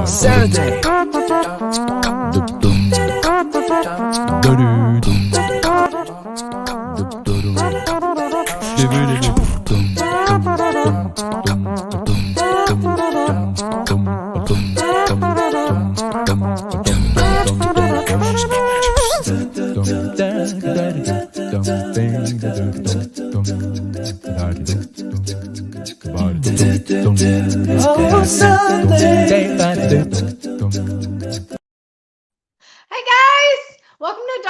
Saturday. Hey guys, welcome to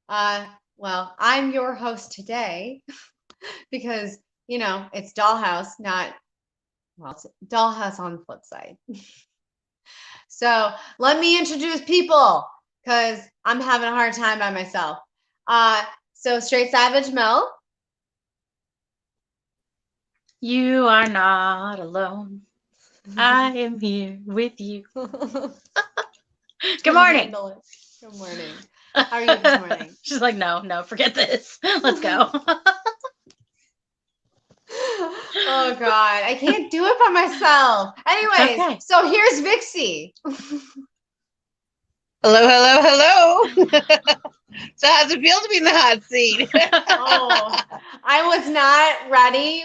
DollHouZe. Well, I'm your host today because it's DollHouZe, it's DollHouZe on the Flipside. So let me introduce people because I'm having a hard time by myself. So Straight Savage Mel. You are not alone. I am here with you. Good morning. Good morning. How are you this morning? She's like, no, forget this. Let's go. Oh God, I can't do it by myself. Anyways, Okay. So here's Vixie. Hello. So how's it feel to be in the hot seat? Oh, I was not ready.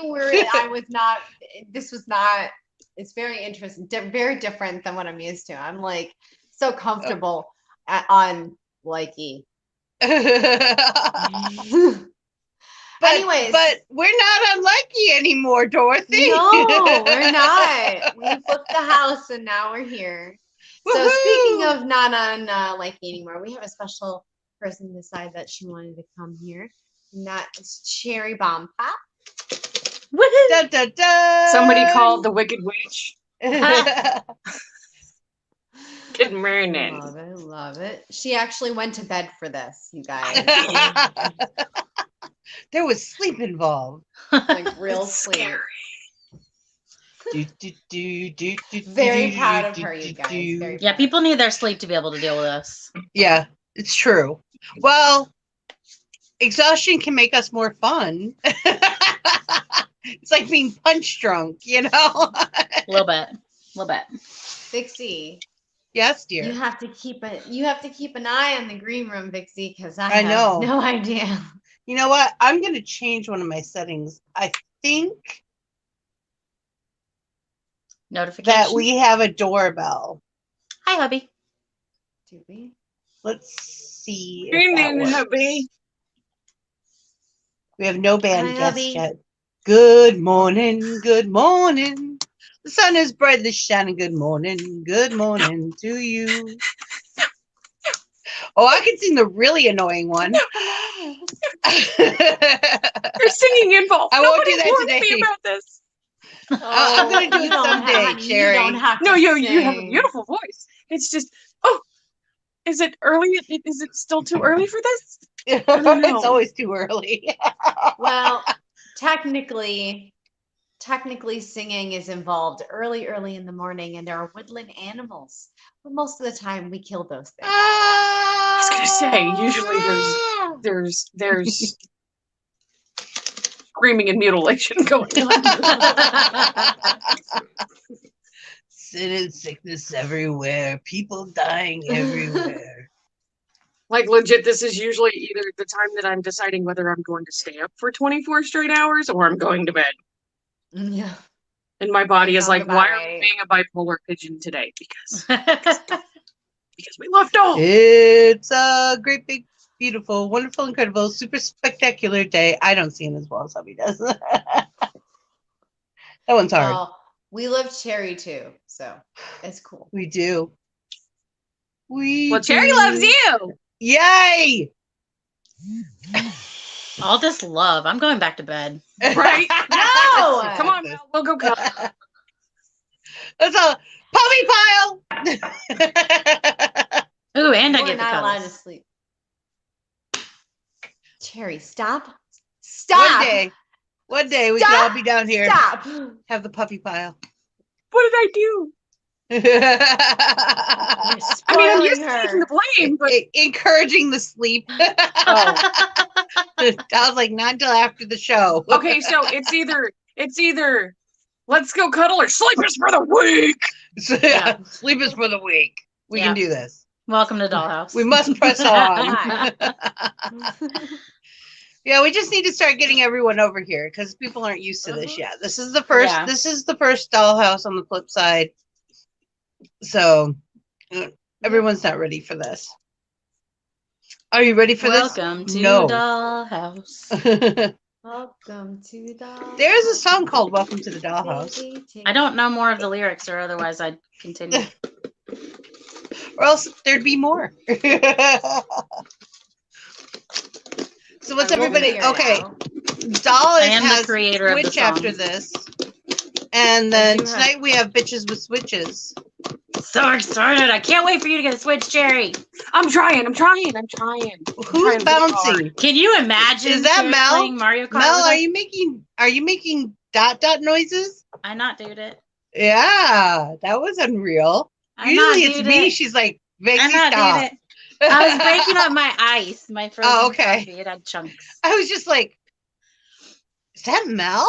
It's very interesting, very different than what I'm used to. I'm like so comfortable on Likey. Anyways. But we're not unlucky anymore, Dorothy. No, we're not. We flipped the house and now we're here. So Woohoo! speaking of not on Likey anymore, we have a special person decide that she wanted to come here. And that is Cherry Bomb Pop. Woohoo! Dun, dun, dun. Somebody called the Wicked Witch. Good morning. Love it. She actually went to bed for this, you guys. There was sleep involved. Like real sleep. Very proud of her, you guys. Very Yeah, proud. people need their sleep to be able to deal with us. Yeah, it's true. Well, exhaustion can make us more fun. It's like being punch drunk, you know? A little bit. Vixie. Yes, dear. You have to keep an eye on the green room, Vixie, because I know. have no idea. You know what? I'm going to change one of my settings. I think Notification. that we have a doorbell. Hi, hubby. Do we? Let's see. Good If that morning, works. hubby. We have no band Hi, guests hubby. yet. Good morning. Good morning. The sun is brightly shining. Good morning. Good morning to you. Oh, I can sing the really annoying one. You're singing involved. I won't do Nobody that warned today. me about this. I'm gonna do you it don't someday, honey, Cherry. You don't have No, to you have a sing. beautiful voice. It's just, is it early? Is it still too early for this? don't know. It's always too early. Well, technically singing is involved early in the morning, and there are woodland animals. But most of the time, we kill those things. I was gonna say, usually there's screaming and mutilation going on. Sin and sickness everywhere. People dying everywhere. Like legit, this is usually either the time that I'm deciding whether I'm going to stay up for 24 straight hours or I'm going to bed. Yeah. And my body is Sounds like, about why are right. we being a bipolar pigeon today? Because we love dolls. It's a great, big, beautiful, wonderful, incredible, super spectacular day. I don't sing as well as hubby does. That one's hard. Oh, we love Cherry too, so it's cool. We do. Well, Cherry loves you. Yay! All this love. I'm going back to bed. Right? No! Come on, Mel, we'll go cut. That's a puppy pile. Ooh, and I We're get the not allowed to cuddles. sleep. Cherry, stop. One day we can all be down here. Stop. Have the puppy pile. What did I do? I mean, I'm used to Spoiling taking her. the blame, but Encouraging the sleep. oh, I was like, not until after the show. okay. So it's either let's go cuddle or sleep is for the weak. So, Yeah. Sleep is for the weak. We Yeah. can do this. Welcome to Dollhouse. We must press on. Hi. Yeah, we just need to start getting everyone over here because people aren't used to this yet. This is the first. Yeah. This is the first Dollhouse on the flip side, so everyone's not ready for this. Are you ready for Welcome this? to No. Dollhouse. Welcome to the. There is a song called "Welcome to the Dollhouse," I don't know more of the lyrics, or otherwise I'd continue. or else there'd be more. So what's I will everybody? figure it Okay, out. Doll I am the has creator of the Switch song. after this, and then do have- tonight we have Bitches with Switches. So excited! I can't wait for you to get a Switch, Jerry. I'm trying. Who's trying really bouncing? hard. Can you imagine? Is that Jerry Mel? playing Mario Kart? Mel, with are us? you making dot noises? I not dude it. Yeah, that was unreal. I not Usually it's dude me. it. She's like, I Vixie, not stop. dude it. I was breaking up my ice, my frozen okay. coffee. It had chunks. I was just like, is that Mel?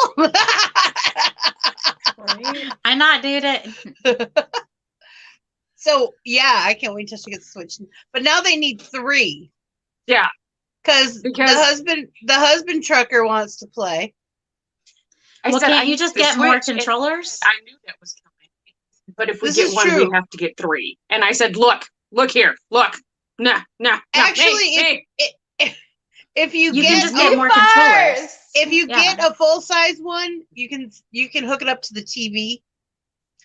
Right? I not dude it. So yeah, I can't wait till she gets switched. But now they need 3. Yeah, Because the husband trucker wants to play. I Well, said, can't I you need just the get more Switch, and controllers? I knew that was coming. But if we This get is one, true. we have to get 3. And I said, look here, look. Nah. Actually, if you You get can just You get more controllers. first! if you Yeah. get a full size one, you can hook it up to the TV,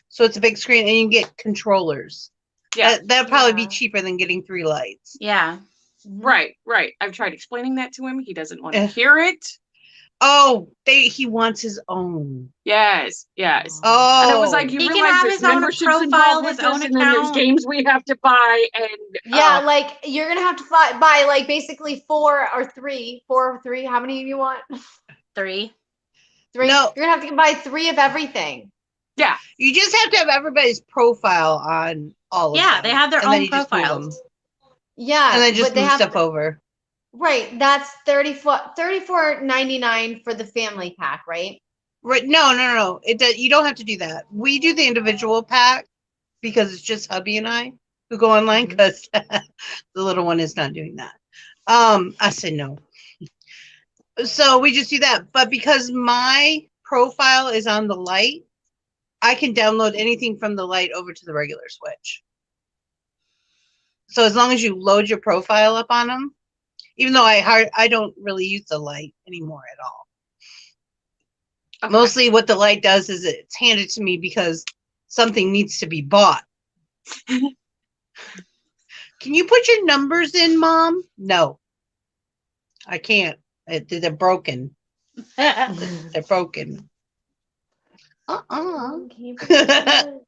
so it's a big screen, and you can get controllers. Yeah, That'll probably be Yeah. cheaper than getting 3 lights. Yeah. right. I've tried explaining that to him. He doesn't want to Eh. hear it. Oh, he wants his own. Yes. Oh, And I was like, you He can realize have there's his own memberships profile, involved his with this, own and then there's account. games we have to buy, and Yeah, like you're gonna have to buy like basically 4 or 3. How many do you want? 3. 3. No. You're gonna have to buy 3 of everything. you just have to have everybody's profile on all of Yeah, them. they have their and then own you just move profiles. them. Yeah, And then just but they move have stuff over. right. That's $34.99 for the family pack, right? Right? No. You don't have to do that. We do the individual pack because it's just hubby and I who go online Mhm. because the little one is not doing that. I said no. So we just do that. But because my profile is on the Lite, I can download anything from the Lite over to the regular Switch. So as long as you load your profile up on them, even though I don't really use the Lite anymore at all. Okay. Mostly what the Lite does is it's handed to me because something needs to be bought. Can you put your numbers in, Mom? No. I can't. They're broken. They're broken. Can you put it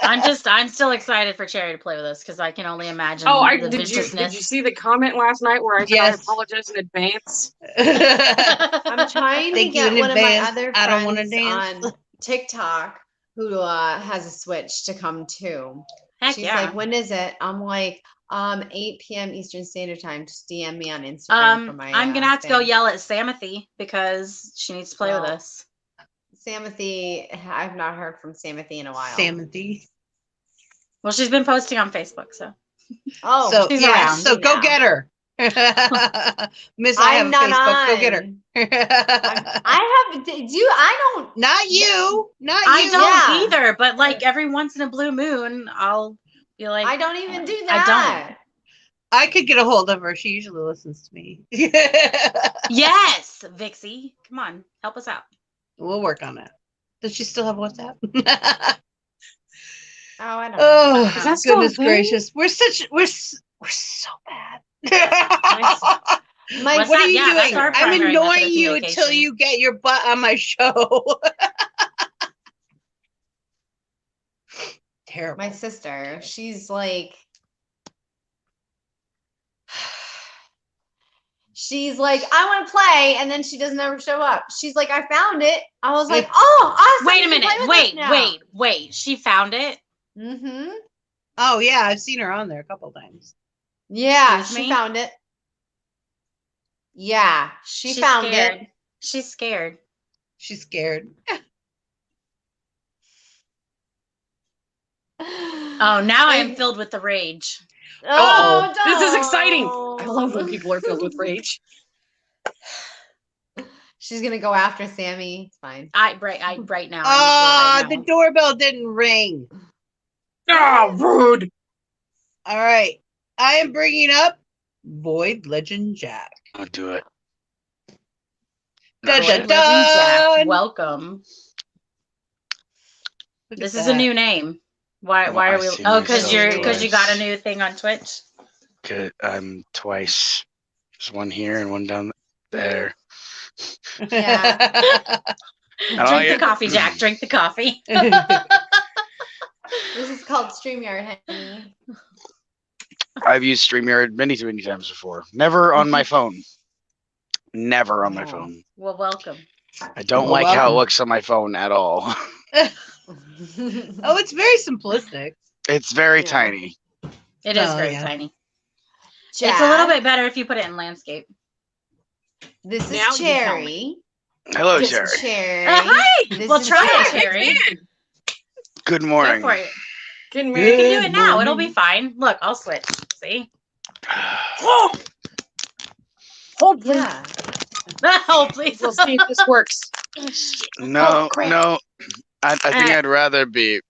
I'm still excited for Cherry to play with us because I can only imagine the did you viciousness. see the comment last night where I said Yes. I apologize in advance? I'm trying to Thank you get in one of my advance. other I don't wanna friends dance. on TikTok who has a Switch to come too. Heck She's yeah. like, when is it? I'm like, 8 p.m. Eastern Standard Time. Just DM me on Instagram for my. I'm gonna have to go thing. yell at Samothy because she needs to play with Well, us. Samothy, I've not heard from Samothy in a while. Samothy. Well, she's been posting on Facebook, so Oh, So she's yeah, around so go now. get her. Miss, I have I'm a not Facebook. on. Go get her. I have. I don't. Not you. Not you. I don't Yeah. either. But like every once in a blue moon, I'll be like, I don't even do I don't. that. I could get a hold of her. She usually listens to me. Yes, Vixie, come on, help us out. We'll work on that. Does she still have WhatsApp? Oh, I don't. Oh, Is that still a goodness thing? gracious. We're so bad. My What's What are that? you Yeah, that's doing? our I'm primary method annoying of you until communication. you get your butt on my show. Terrible. my sister, she's like, she's like, I want to play, and then she doesn't ever show up. She's like, I found it. I was like, oh, awesome. Wait a minute. Wait. She found it. Mm-hmm. Oh yeah, I've seen her on there a couple times. Yeah, Excuse she me? found it. Yeah, She's found scared. it. She's scared. She's scared. Oh, now I am filled with the rage. Uh-oh. This is don't. exciting. I love when people are filled with rage. She's gonna go after Sammy. It's fine. Right now. Ah, I'm the into it right now. doorbell didn't ring. Oh, rude. All right, I am bringing up Void Legend Jack. I'll do it. Dun, Boy, dun, Legend Jack, dun. welcome. Look This at is a that. new name. Why Oh, I are we? see Oh, because myself you got a twice. new thing on Twitch. Good. Twice. There's one here and one down there. Yeah. I don't Drink like the it. coffee, Jack. Drink the coffee. This is called StreamYard, honey. I've used StreamYard many times before. Never on my phone. Never on my Oh. phone. Well, welcome. I don't Well, like how it welcome. looks on my phone at all. Oh, it's very simplistic. It's very Yeah. tiny. It is Oh, very yeah. tiny. Jack, It's a little bit better if you put it in landscape. This Now is you tell Cherry. Hello, This Cherry. is Cherry. Hi. This Well, is try Jack. it, Cherry. Good Go morning. for it. Can You we? can do Good it now. It'll be morning. fine. Look, I'll switch. See? Oh! Hold, please. Yeah. Oh, please. We'll see if this works. No, Oh, crap. no. I think Ah. I'd rather be.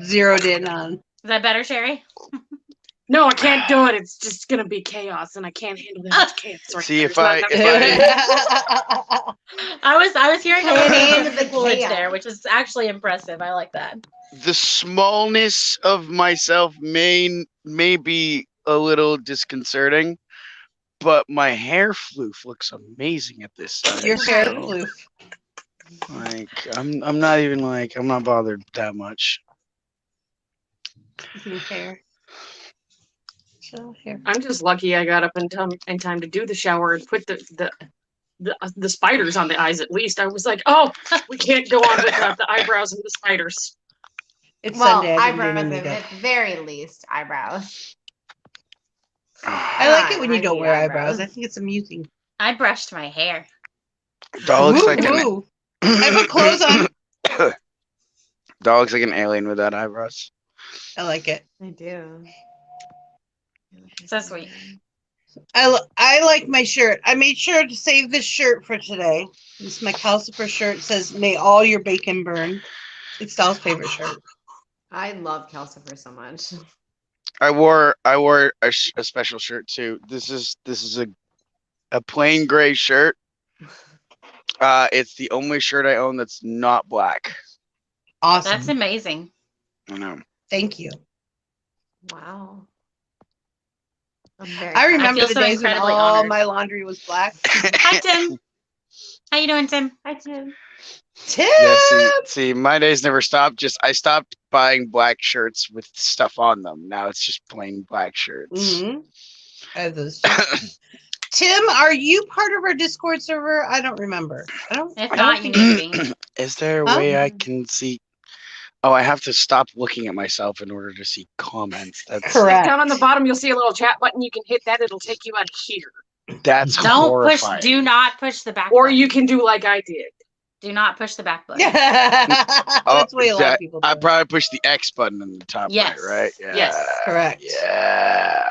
Zeroed in on. Is that better, Cherry? No, I can't do it. It's just gonna be chaos, and I can't handle that much chaos. Right See, now. if There's I- not if enough I- time. I was hearing a Hand little in the fluid chaos. there, which is actually impressive. I like that. The smallness of myself may be a little disconcerting, but my hair floof looks amazing at this size. Your hair so, floof. like, I'm not even like I'm not bothered that much. Your hair. So hair. I'm just lucky I got up in time to do the shower and put the spiders on the eyes. At least I was like, oh, we can't go on without the eyebrows and the spiders. It's Well, Sunday. I didn't do eyebrows, any at makeup. the very least, eyebrows. I like it when you I don't hate wear eyebrows. eyebrows. I think it's amusing. I brushed my hair. Doll looks Woo, like an woo. I put clothes on. Doll looks like an alien without eyebrows. I like it. I do. So sweet. I like my shirt. I made sure to save this shirt for today. This is my Calcifer shirt. It says, "May all your bacon burn." It's Doll's favorite shirt. I love Calcifer so much. I wore a special shirt too. This is a plain gray shirt. It's the only shirt I own that's not black. Awesome. That's amazing. I know. Thank you. Wow. I'm very I remember feel the so days when incredibly all honored. my laundry was black. Hi, Tim. How you doing, Tim? Hi, Tim. Tim! Yeah, see, my days never stopped. Just I stopped buying black shirts with stuff on them. Now it's just plain black shirts. Mhm. I have those too. Tim, are you part of our Discord server? I don't remember. I don't. If I not, don't you think- need to be. Is there a Huh? way I can see? Oh, I have to stop looking at myself in order to see comments. That's Correct. Down on the bottom, you'll see a little chat button. You can hit that. It'll take you out of here. That's Don't horrifying. push. Do not push the back. Or button. you can do like I did. Do not push the back button. That's the way a lot of people do. I it. probably pushed the X button in the top Yes. right, right? Yeah. Yes. Correct. Yeah.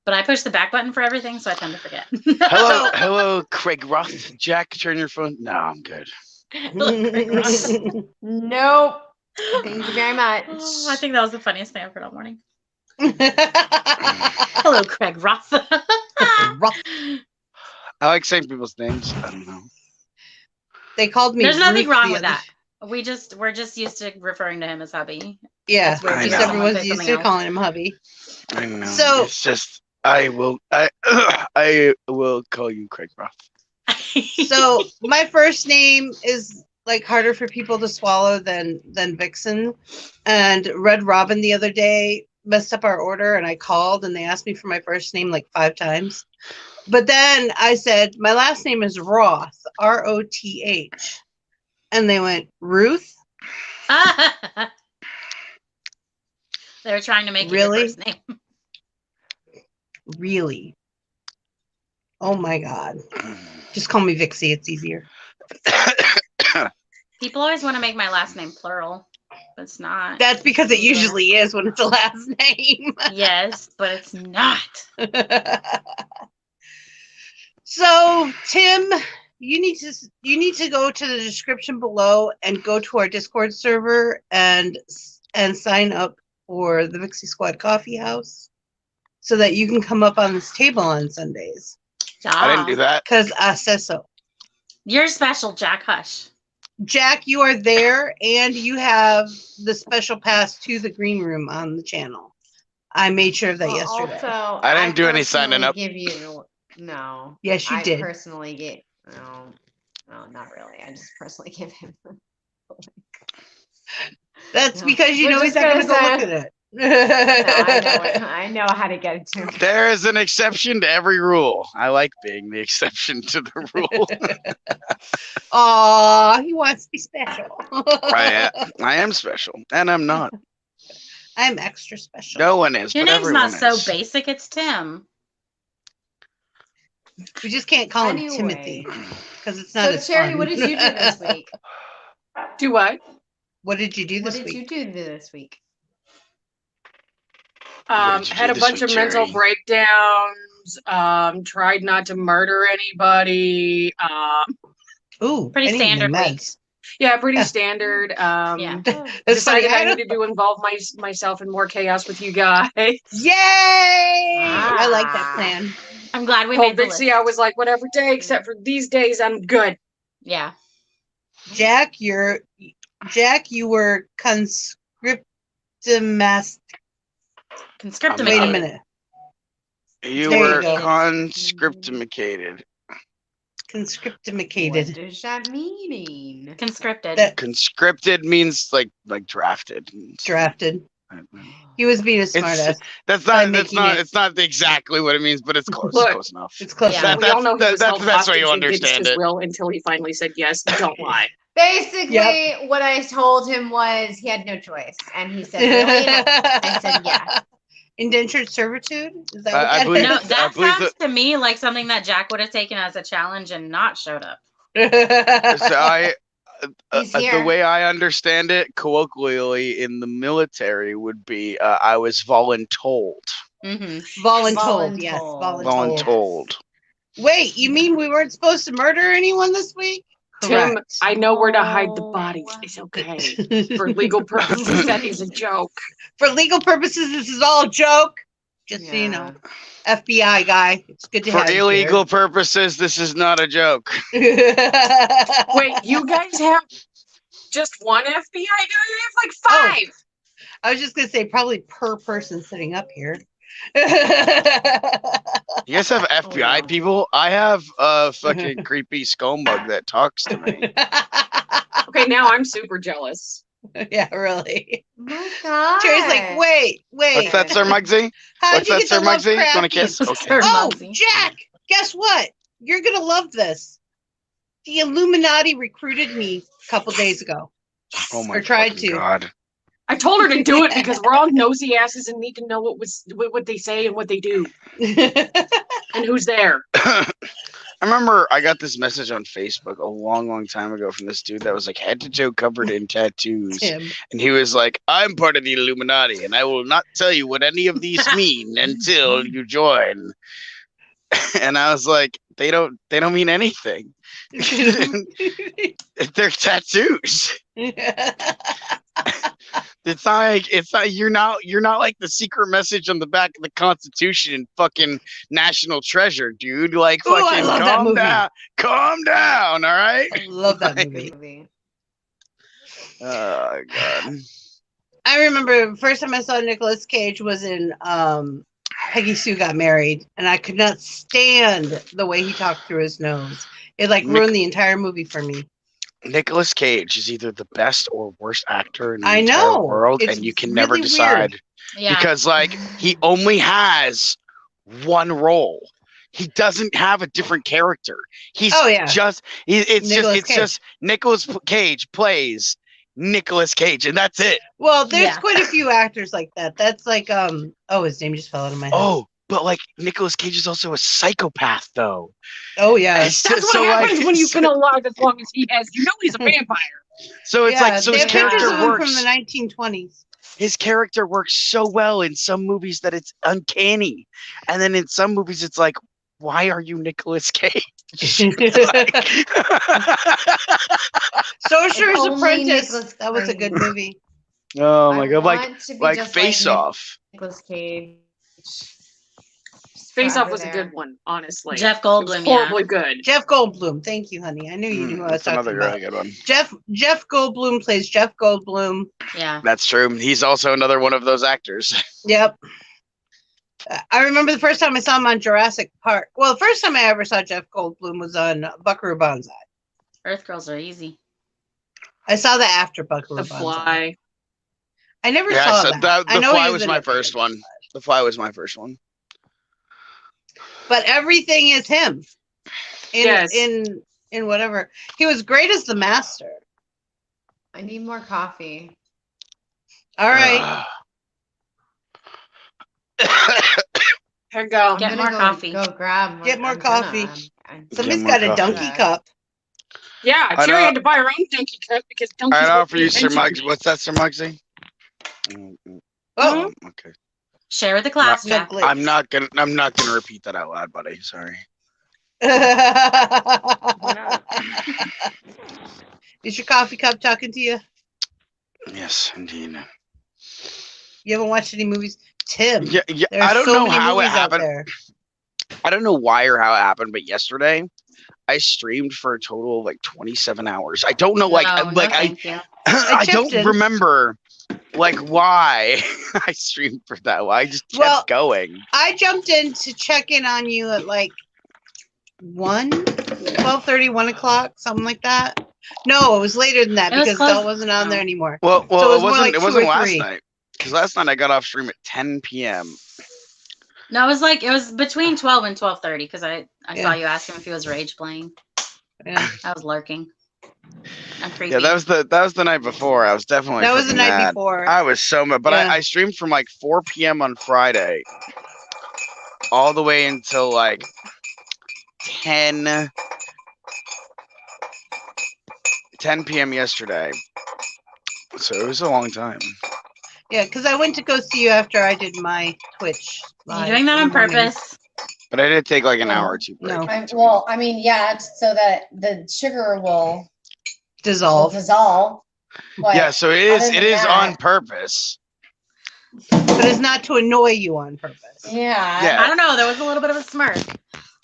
But I push the back button for everything, so I tend to forget. Hello, Craig Roth. Jack, turn your phone. No, I'm good. Nope. Thank you very much. Oh, I think that was the funniest thing I've heard all morning. Hello, Craig Roth. I like saying people's names. I don't know. They called me. There's nothing Ruth wrong the with other- that. We're just used to referring to him as hubby. Yeah, That's weird I just know. Someone everyone's say used something to else. calling him hubby. I know. So- It's just I will call you Craig Roth. So my first name is like harder for people to swallow than Vixen. And Red Robin the other day messed up our order, and I called, and they asked me for my first name like 5 times. But then I said, my last name is Roth, Roth. And they went, Ruth? They were trying to make Really? it your first name. Really? Oh my God. Just call me Vixie. It's easier. People always want to make my last name plural, but it's not. That's because it Yeah. usually is when it's a last name. Yes, but it's not. So, Tim, you need to go to the description below and go to our Discord server and sign up for the Vixie Squad Coffee House so that you can come up on this table on Sundays. I didn't do that. Because I says so. You're special, Jack Hush. Jack, you are there, and you have the special pass to the green room on the channel. I made sure of that yesterday. Also, I didn't do any signing up. Give you no. Yes, you did. I personally get no, not really. I just personally give him. That's No. because you We're know he's just not going to gonna go say- look at it. I know how to get it to him. There is an exception to every rule. I like being the exception to the rule. Aw, he wants to be special. I am special, and I'm not. I'm extra special. No one is. Your but name's not everyone so is. basic. It's Tim. We just can't call him Anyway. Timothy because it's not So, as Sherry, fun. what did you do this week? Do what? What did you do What this did you week? do this week? What did you Had do a this bunch week, of mental Jerry? breakdowns. Tried not to murder anybody. Ooh, Pretty I need standard my week. meds. Yeah, pretty Yeah. standard. Yeah. That's funny. Decided I needed to involve myself in more chaos with you guys. Yay! I like that plan. I'm glad we Told made the list. Vixie I was like, whatever day, except for these days, I'm good. Yeah. Jack, you were conscriptimus. Conscriptimated. Wait a minute. You There you were go. conscriptimated. Conscriptimated. What does that mean? Conscripted. That Conscripted means like drafted. drafted. He was being a smartass. That's by not. That's making not. it- It's not exactly what it means, but it's close. Look. Close enough. It's close. Yeah. enough. We all know he That's was the held best way you hostage against understand his it. will until he finally said yes. Don't lie. Basically, what I told him was he had no choice, and he said, "Really?" And I said, "Yeah." Indentured servitude? Is that I what that believe- No, is? that believe sounds to me like something that Jack would have taken as a challenge and not showed up. So He's the here. way I understand it, colloquially in the military, would be I was voluntold. Mm-hmm. Voluntold, yes. Voluntold. Voluntold. Wait, you mean we weren't supposed to murder anyone this week? Tim, Correct. I know where to hide the Oh. bodies. It's okay. For legal purposes, that is a joke. For legal purposes, this is all a joke. Just so you know. FBI guy. It's good to For have you illegal purposes, this is not a joke. here. Wait, you guys have just one FBI guy? I have like 5. I was just gonna say probably per person sitting up here. You guys have FBI wow. people? I have a fucking creepy skull mug that talks to me. Okay, now I'm super jealous. Yeah, really. My God. Jerry's like, wait. What's that, Sir Muggsy? How'd What's you that, get Sir the Muggsy? Lovecraftian- Want a kiss? Okay. Sir Oh, Muggsy. Jack, guess what? You're gonna love this. The Illuminati recruited me a couple days ago. Oh my Or tried fucking to. God. I told her to do it because we're all nosy asses and need to know what they say and what they do and who's there. I remember I got this message on Facebook a long time ago from this dude that was like head to toe covered in tattoos. Tim. And he was like, I'm part of the Illuminati and I will not tell you what any of these mean until you join. And I was like, they don't mean anything. They're tattoos. It's not you're not like the secret message on the back of the Constitution and fucking National Treasure, dude. Like Ooh, I fucking love that movie. calm down, all right? I love that Like- movie. Oh God. I remember the first time I saw Nicolas Cage was in Peggy Sue Got Married, and I could not stand the way he talked through his nose. It like ruined the entire movie for me. Nicolas Cage is either the best or worst actor in the I entire know. world, It's and you can never really decide weird. Yeah. because, like, he only has one role. He doesn't have a different character. He's Oh, yeah. it's Cage. just Nicolas Cage plays Nicolas Cage, and that's it. Well, there's Yeah. quite a few actors like that. That's like his name just fell out of my head. Oh, but like Nicolas Cage is also a psychopath, though. Oh yeah. It's That's just- what happens like, when you've been alive as long as he has. You know he's a vampire. So it's like so they his have pictures character of him works. from the 1920s. His character works so well in some movies that it's uncanny, and then in some movies it's like, why are you Nicolas Cage? Like- Sorcerer's Only Apprentice. Nicolas That was a good Cage. movie. oh my I god, want to be like just Face Off. Nicolas Cage. Face Off Forever was a there. good one, honestly. Jeff It was Goldblum, horribly good. Jeff Goldblum. Thank you, honey. I knew you knew who I was That's another talking about. really good one. Jeff Goldblum plays Jeff Goldblum. Yeah. That's true. He's also another one of those actors. Yep. I remember the first time I saw him on Jurassic Park. Well, the first time I ever saw Jeff Goldblum was on Buckaroo Banzai. Earth Girls are easy. I saw that after Buckaroo The Banzai. Fly. I never Yeah, saw so that. The I know Fly he was in my it. first one. The Fly was my first one. But everything is him. Yes. In whatever. He was great as the master. I need more coffee. All right. Here you go. Get I'm more gonna coffee. Go grab. Get more I'm gonna- coffee. I'm- Somebody's more got a coffee. donkey cup. Yeah, I Cherry know. had to buy her own donkey cup because donkeys I'd won't offer pay you Sir attention. Muggsy. What's that, Sir Muggsy? Oh, Okay. Share with the class, no Jack. glitch. I'm not gonna repeat that out loud, buddy. Sorry. not? Is your coffee cup talking to you? Yes, indeed. You haven't watched any movies? Tim. Yeah. There's I don't so know many how it movies out happened. there. I don't know why or how it happened, but yesterday I streamed for a total of like 27 hours. I don't know, like, No, thank you. I don't chipped in. remember like why I streamed for that. Why I just kept Well, going. I jumped in to check in on you at like 12:30, 1 o'clock, something like that. No, it was later than that It was because close- Del wasn't on there no. anymore. Well, So it was it more wasn't. like It 2 wasn't or last 3. night because last night I got off stream at 10 p.m. No, it was between 12 and 12:30 because I Yeah. saw you ask him if he was rage playing. Yeah. I was lurking. I'm creepy. Yeah, that was the night before. I was definitely That was the freaking night mad. before. I was so mad, but Yeah. I streamed from like 4 p.m. on Friday all the way until like 10 p.m. yesterday. So it was a long time. Yeah, because I went to go see you after I did my Twitch. Are you live doing that in on the morning. purpose? But I did take like an hour or two break. No. I mean, yeah, it's so that the sugar will Dissolve. dissolve. But Yeah, so it other is than on that- purpose. But it's not to annoy you on purpose. Yeah. Yeah. I don't know. There was a little bit of a smirk.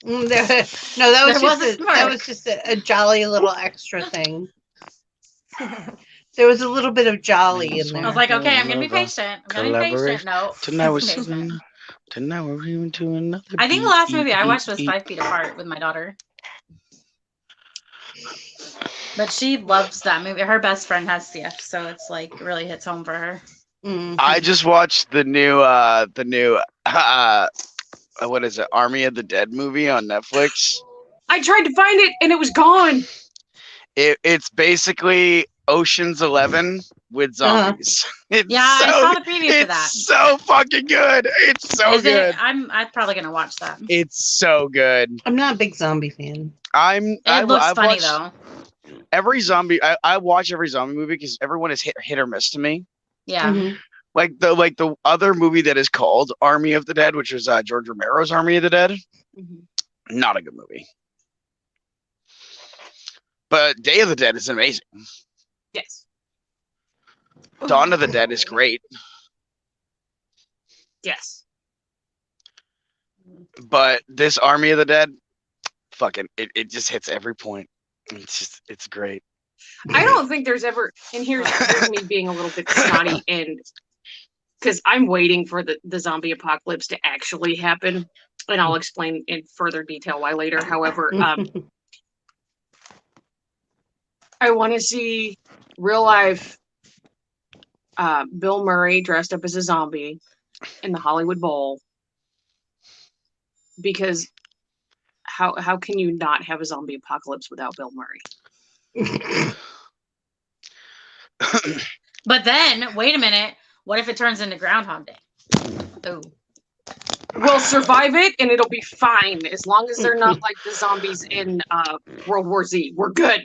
No, that was There just was a that smirk. was just a jolly little extra thing. There was a little bit of jolly in I there. was like, okay, I'm gonna be Logo. patient. I'm gonna be patient. No. Tonight I'm was patient. tonight we're even to another. I think the beat, last movie beat, I watched beat, was beat. 5 Feet Apart with my daughter. But she loves that movie. Her best friend has CF, so it's like really hits home for her. Mhm. I just watched the new what is it, Army of the Dead movie on Netflix. I tried to find it and it was gone. It's basically Ocean's 11 with zombies. It's Yeah, I so, saw the preview for it's that. so fucking good. It's so Is good. it? I'm probably gonna watch that. It's so good. I'm not a big zombie fan. It looks I've funny watched though. every zombie. I watch every zombie movie because everyone is hit or miss to me. Yeah. Mhm. Like the other movie that is called Army of the Dead, which is George Romero's Army of the Dead. Mhm. Not a good movie. But Day of the Dead is amazing. Yes. Dawn of the Dead is great. Yes. But this Army of the Dead, fucking, it just hits every point. It's great. I don't think there's ever, and here's me being a little bit snotty, and because I'm waiting for the zombie apocalypse to actually happen, and I'll explain in further detail why later. However, I want to see real life Bill Murray dressed up as a zombie in the Hollywood Bowl. Because how can you not have a zombie apocalypse without Bill Murray? But then, wait a minute. What if it turns into Groundhog Day? Oh. We'll survive it and it'll be fine as long as they're not like the zombies in World War Z. We're good.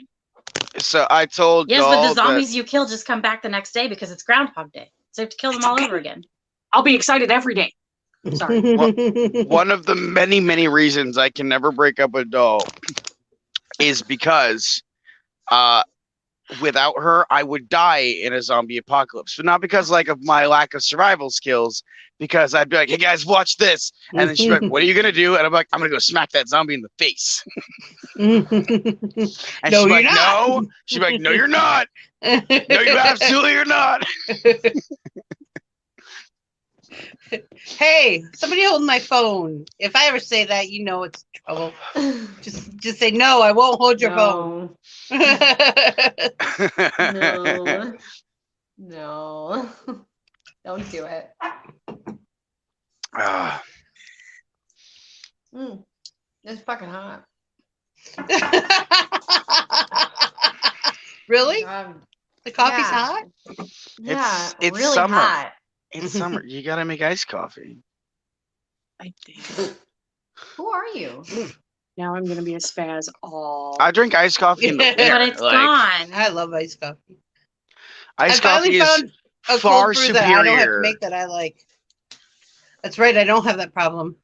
So I told Yes, but Doll the zombies you kill just come back the next day because it's Groundhog Day. So you have to kill them all over again. I'll be excited every day. Sorry. One of the many, many reasons I can never break up with Doll is because without her, I would die in a zombie apocalypse. But not because like of my lack of survival skills, because I'd be like, hey guys, watch this. And then she'd be like, what are you gonna do? And I'm like, I'm gonna go smack that zombie in the face. And No, she'd be like, you're not. no. She'd be like, no, you're not. No, you absolutely are not. Hey, somebody holding my phone. If I ever say that, you know it's trouble. Just say no. I won't hold your phone. No. No. Don't do it. It's fucking hot. Really? Um, The coffee's yeah. hot? Yeah, It's really summer. hot. It's summer. You gotta make iced coffee. I think. Who are you? Now I'm gonna be a spaz all. I drink iced coffee in the winter. But it's like, gone. I love iced coffee. Iced I finally coffee is found a far cold brew that I don't have to superior. make that I like. That's right. I don't have that problem.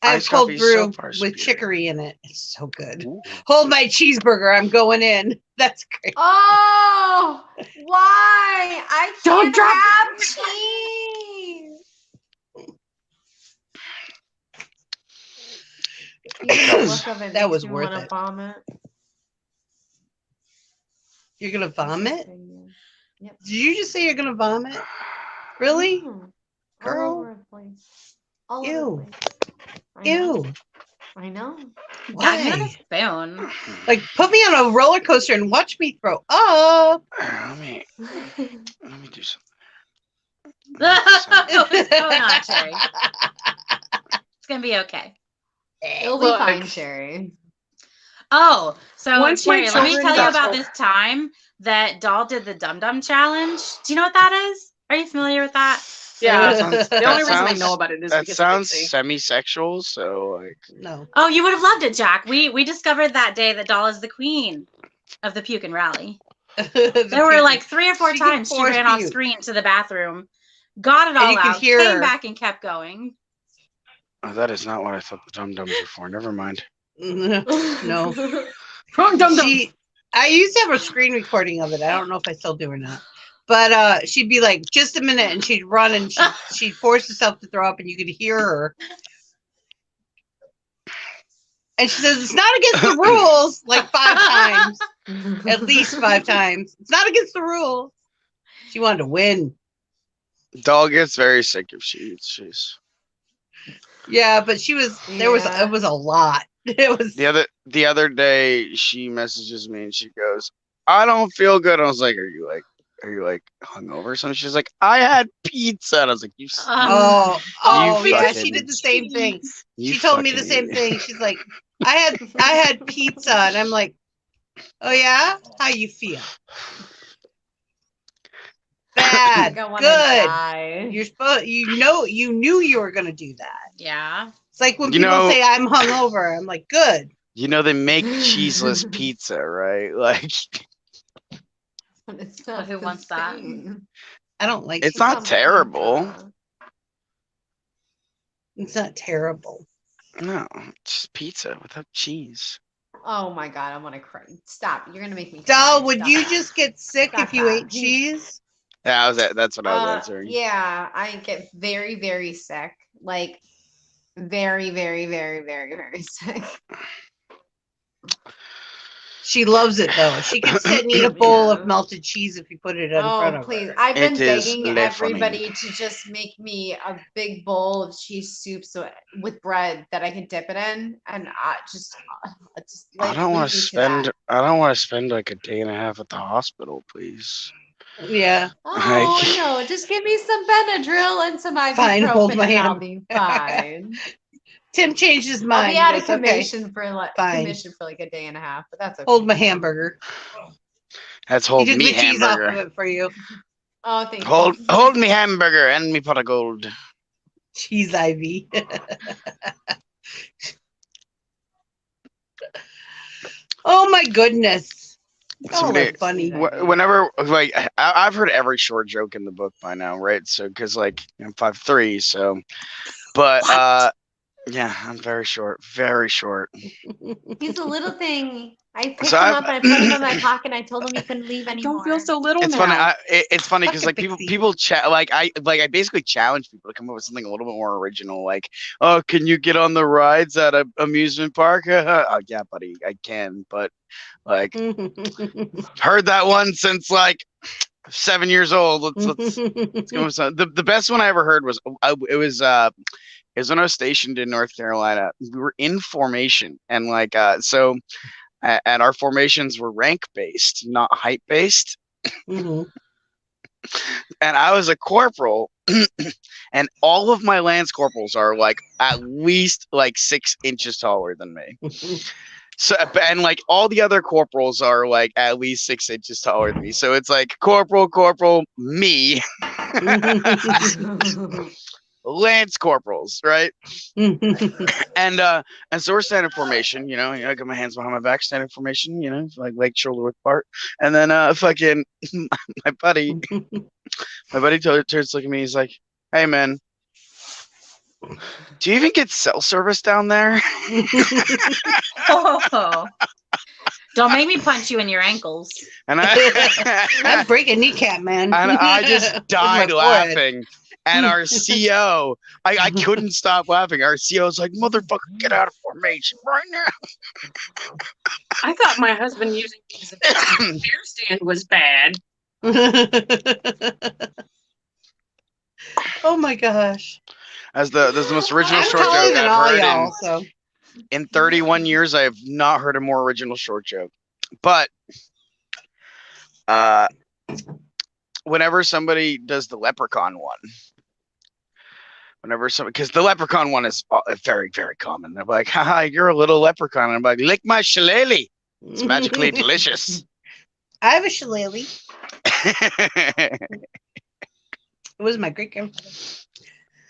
I have Iced cold coffee is so brew far with superior. chicory in it. It's so good. Ooh. Hold my cheeseburger. I'm going in. That's great. Oh, why? I Don't can't drop have the- cheese. You get the look of it That makes was me worth wanna it. vomit. You're gonna vomit? Yep. Did you just say you're gonna vomit? Really? Mm. Girl? All over the place. All over Ew. the place. I know. Ew. I know. Pass me Why? the spoon. Like, put me on a roller coaster and watch me throw up. Let me do something. It's going on, Cherry. It's gonna be okay. It'll be Look. fine, Sherry. Oh, so Once my Cherry, let me children tell you got about old- this time that Doll did the Dum Dum Challenge. Do you know what that is? Are you familiar with that? Yeah. That The only reason I sounds- know about it is That because sounds of Dixie. semi-sexual, so like No. Oh, you would have loved it, Jack. We discovered that day that Doll is the queen of the puke and rally. There were like 3 or 4 She can times she force ran off puke. screen to the bathroom, got it And all you could out, hear came her. back and kept going. oh, that is not what I thought the dum-dums were for. Never mind. No. Wrong dum dum. I used to have a screen recording of it. I don't know if I still do or not. But she'd be like, just a minute, and she'd run and she'd force herself to throw up, and you could hear her. And she says, it's not against the rules, like 5 times. At least 5 times. It's not against the rules. She wanted to win. Doll gets very sick if she eats cheese. Yeah, but she was Yeah. it was a lot. It was The other day she messages me and she goes, I don't feel good. I was like, Are you like hungover or something? She's like, I had pizza. And I was like, you oh yeah, fucking she did the same thing. you She told me the fucking same idiot." thing. She's like, I had pizza, and I'm like, oh yeah, how you feel? Bad, I wanna good. die. You're supposed, you knew you were gonna do that. Yeah. It's like when You people know- say I'm hungover. I'm like, good. You know they make cheeseless pizza, right? Like But it's But not who the wants that? same. I don't like. It's pizza. not terrible. It's not terrible. no, it's just pizza without cheese. Oh my god, I want to cry. Stop. You're gonna make me Doll, cry. would Stop you that. just get sick Stop if you that. ate cheese? Yeah, that's what I was answering. Yeah, I get very, very sick. Like very, very, very, very, very sick. She loves it though. She can sit and eat a bowl of melted cheese if you put it in front Oh, of please. her. I've been It is begging le everybody to just make me a big bowl of cheese soup with bread that I can dip it in. And just I don't want to leave me that. spend. I don't want to spend like a day and a half at the hospital, please. Yeah. Oh, Like- no. Just give me some Benadryl and some Fine, hold ibuprofen my and I'll hand. be fine. Tim changed his I'll mind. be out of That's okay. commission for like a day and a half, but that's okay. Hold my hamburger. That's He hold took me the cheese off of hamburger. it for you. Oh, thank you. Hold me hamburger and me pot of gold. Cheese Ivy. Oh my goodness. Oh, Somebody- what funny. Whenever like I've heard every short joke in the book by now, right? So because like I'm 5'3", so but yeah, I'm very short, very short. He's a little thing. I picked So him I've- up and I put him in my pocket and I told him he couldn't leave I anymore. don't feel so little It's now. funny. It's funny because Fucking like pixie. people like I basically challenge people to come up with something a little bit more original. Like, oh, can you get on the rides at a amusement park? Oh, yeah, buddy, I can. But like, heard that one since like 7 years old. Let's go with some. The best one I ever heard was it was when I was stationed in North Carolina. We were in formation and like so. And our formations were rank based, not height based. Mhm. And I was a corporal, and all of my lance corporals are like at least like 6 inches taller than me. So, and like all the other corporals are like at least 6 inches taller than me. So it's like corporal, me, lance corporals, right? And so we're standing formation, I got my hands behind my back, standing formation, like leg shoulder width apart. And then fucking my buddy turns to look at me, he's like, "Hey man, do you even get cell service down there?" Oh. Don't make me punch you in your ankles. And I'd break a kneecap, man. and I just With died my forehead. laughing. And our CO, I couldn't stop laughing. Our CO was like, "Motherfucker, get out of formation right now." I thought my husband using me as a beer stand was bad. Oh my gosh. That's the most original I'm short taller joke than I've all heard y'all, so. in 31 years. I have not heard a more original short joke. But whenever somebody does the leprechaun one, because the leprechaun one is very, very common. They're like, "Haha, you're a little leprechaun." And I'm like, "Lick my shillelagh. It's magically delicious." I have a shillelagh. It was my great grandfather.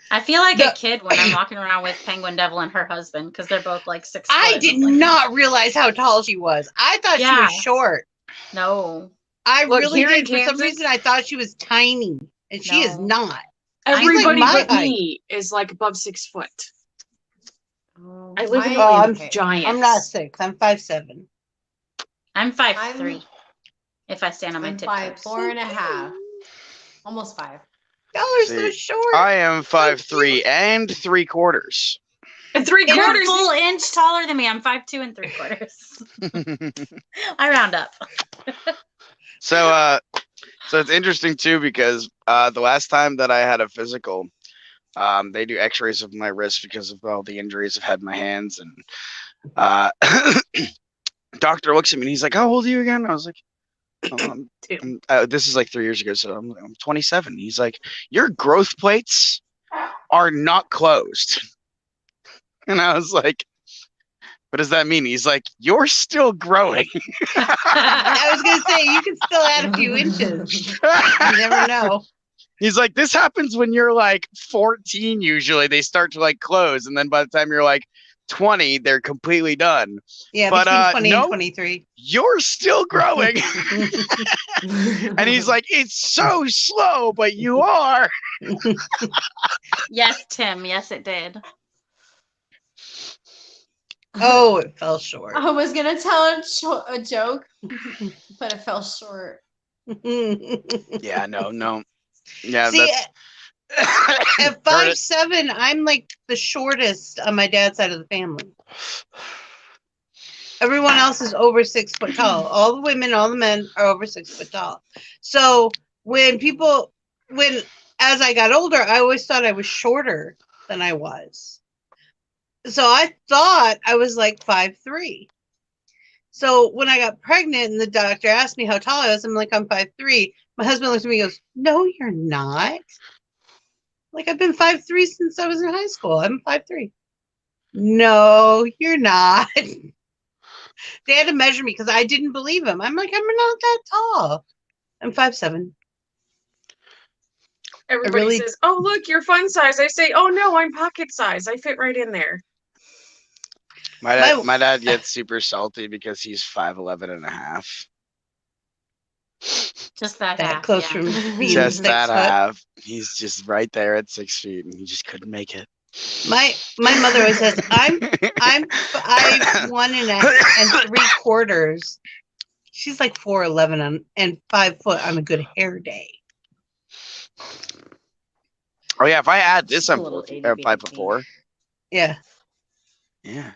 I feel like a kid when I'm walking around with Penguin Devil and her husband because they're both like 6 I foot. did Like, not realize how tall she was. I thought she Yeah. was short. No. I Look, really here in did. For some Kansas- reason, I thought she was tiny, and she is No. not. Everybody my but height. me is like above 6 foot. Oh, I live in my- I'm giants. I'm not 6. I'm 5'7". I'm 5'3". If I stand on my I'm tiptoes. 5'4.5". Almost 5. Y'all are so See, short. I am 5'3" and 3/4. And 3 You're a quarters. full inch taller than me. I'm 5'2" and 3/4. I round up. So it's interesting too because the last time that I had a physical, they do X-rays of my wrist because of all the injuries I've had in my hands, and doctor looks at me and he's like, "How old are you again?" I was like, "This is like 3 years ago, so I'm 27." He's like, "Your growth plates are not closed," and I was like, "What does that mean?" He's like, "You're still growing." I was gonna say you can still add a few inches. You never know. He's like, "This happens when you're like 14 usually. They start to like close, and then by the time you're like 20, they're completely done. Yeah, But, between 20 no. and 23. You're still growing." And he's like, "It's so slow, but you are." Yes, Tim. Yes, it did. Oh, it fell short. I was going to tell a joke, but it fell short. Yeah, no. Yeah, See, that's at 5'7", I'm like the shortest on my dad's side of the family. Everyone else is over 6 foot tall. All the women, all the men are over 6 foot tall. So when as I got older, I always thought I was shorter than I was. So I thought I was like 5'3". So when I got pregnant and the doctor asked me how tall I was, I'm like, I'm 5'3". My husband looks at me and goes, no, you're not. Like, I've been 5'3" since I was in high school. I'm 5'3". No, you're not. They had to measure me because I didn't believe him. I'm like, I'm not that tall. I'm 5'7". Everybody says, "Oh, look, you're fun size." I say, "Oh no, I'm pocket size. I fit right in there." My dad gets super salty because he's 5'11" and a half. Just that That half, close yeah. from being Just 6 that foot. half. He's just right there at 6 feet, and he just couldn't make it. My mother always says, I'm 5'1" and 3/4". She's like 4'11" and 5 foot on a good hair day. Oh yeah, if I add this, Just a I'm little itty 5'4". Yeah, Yeah.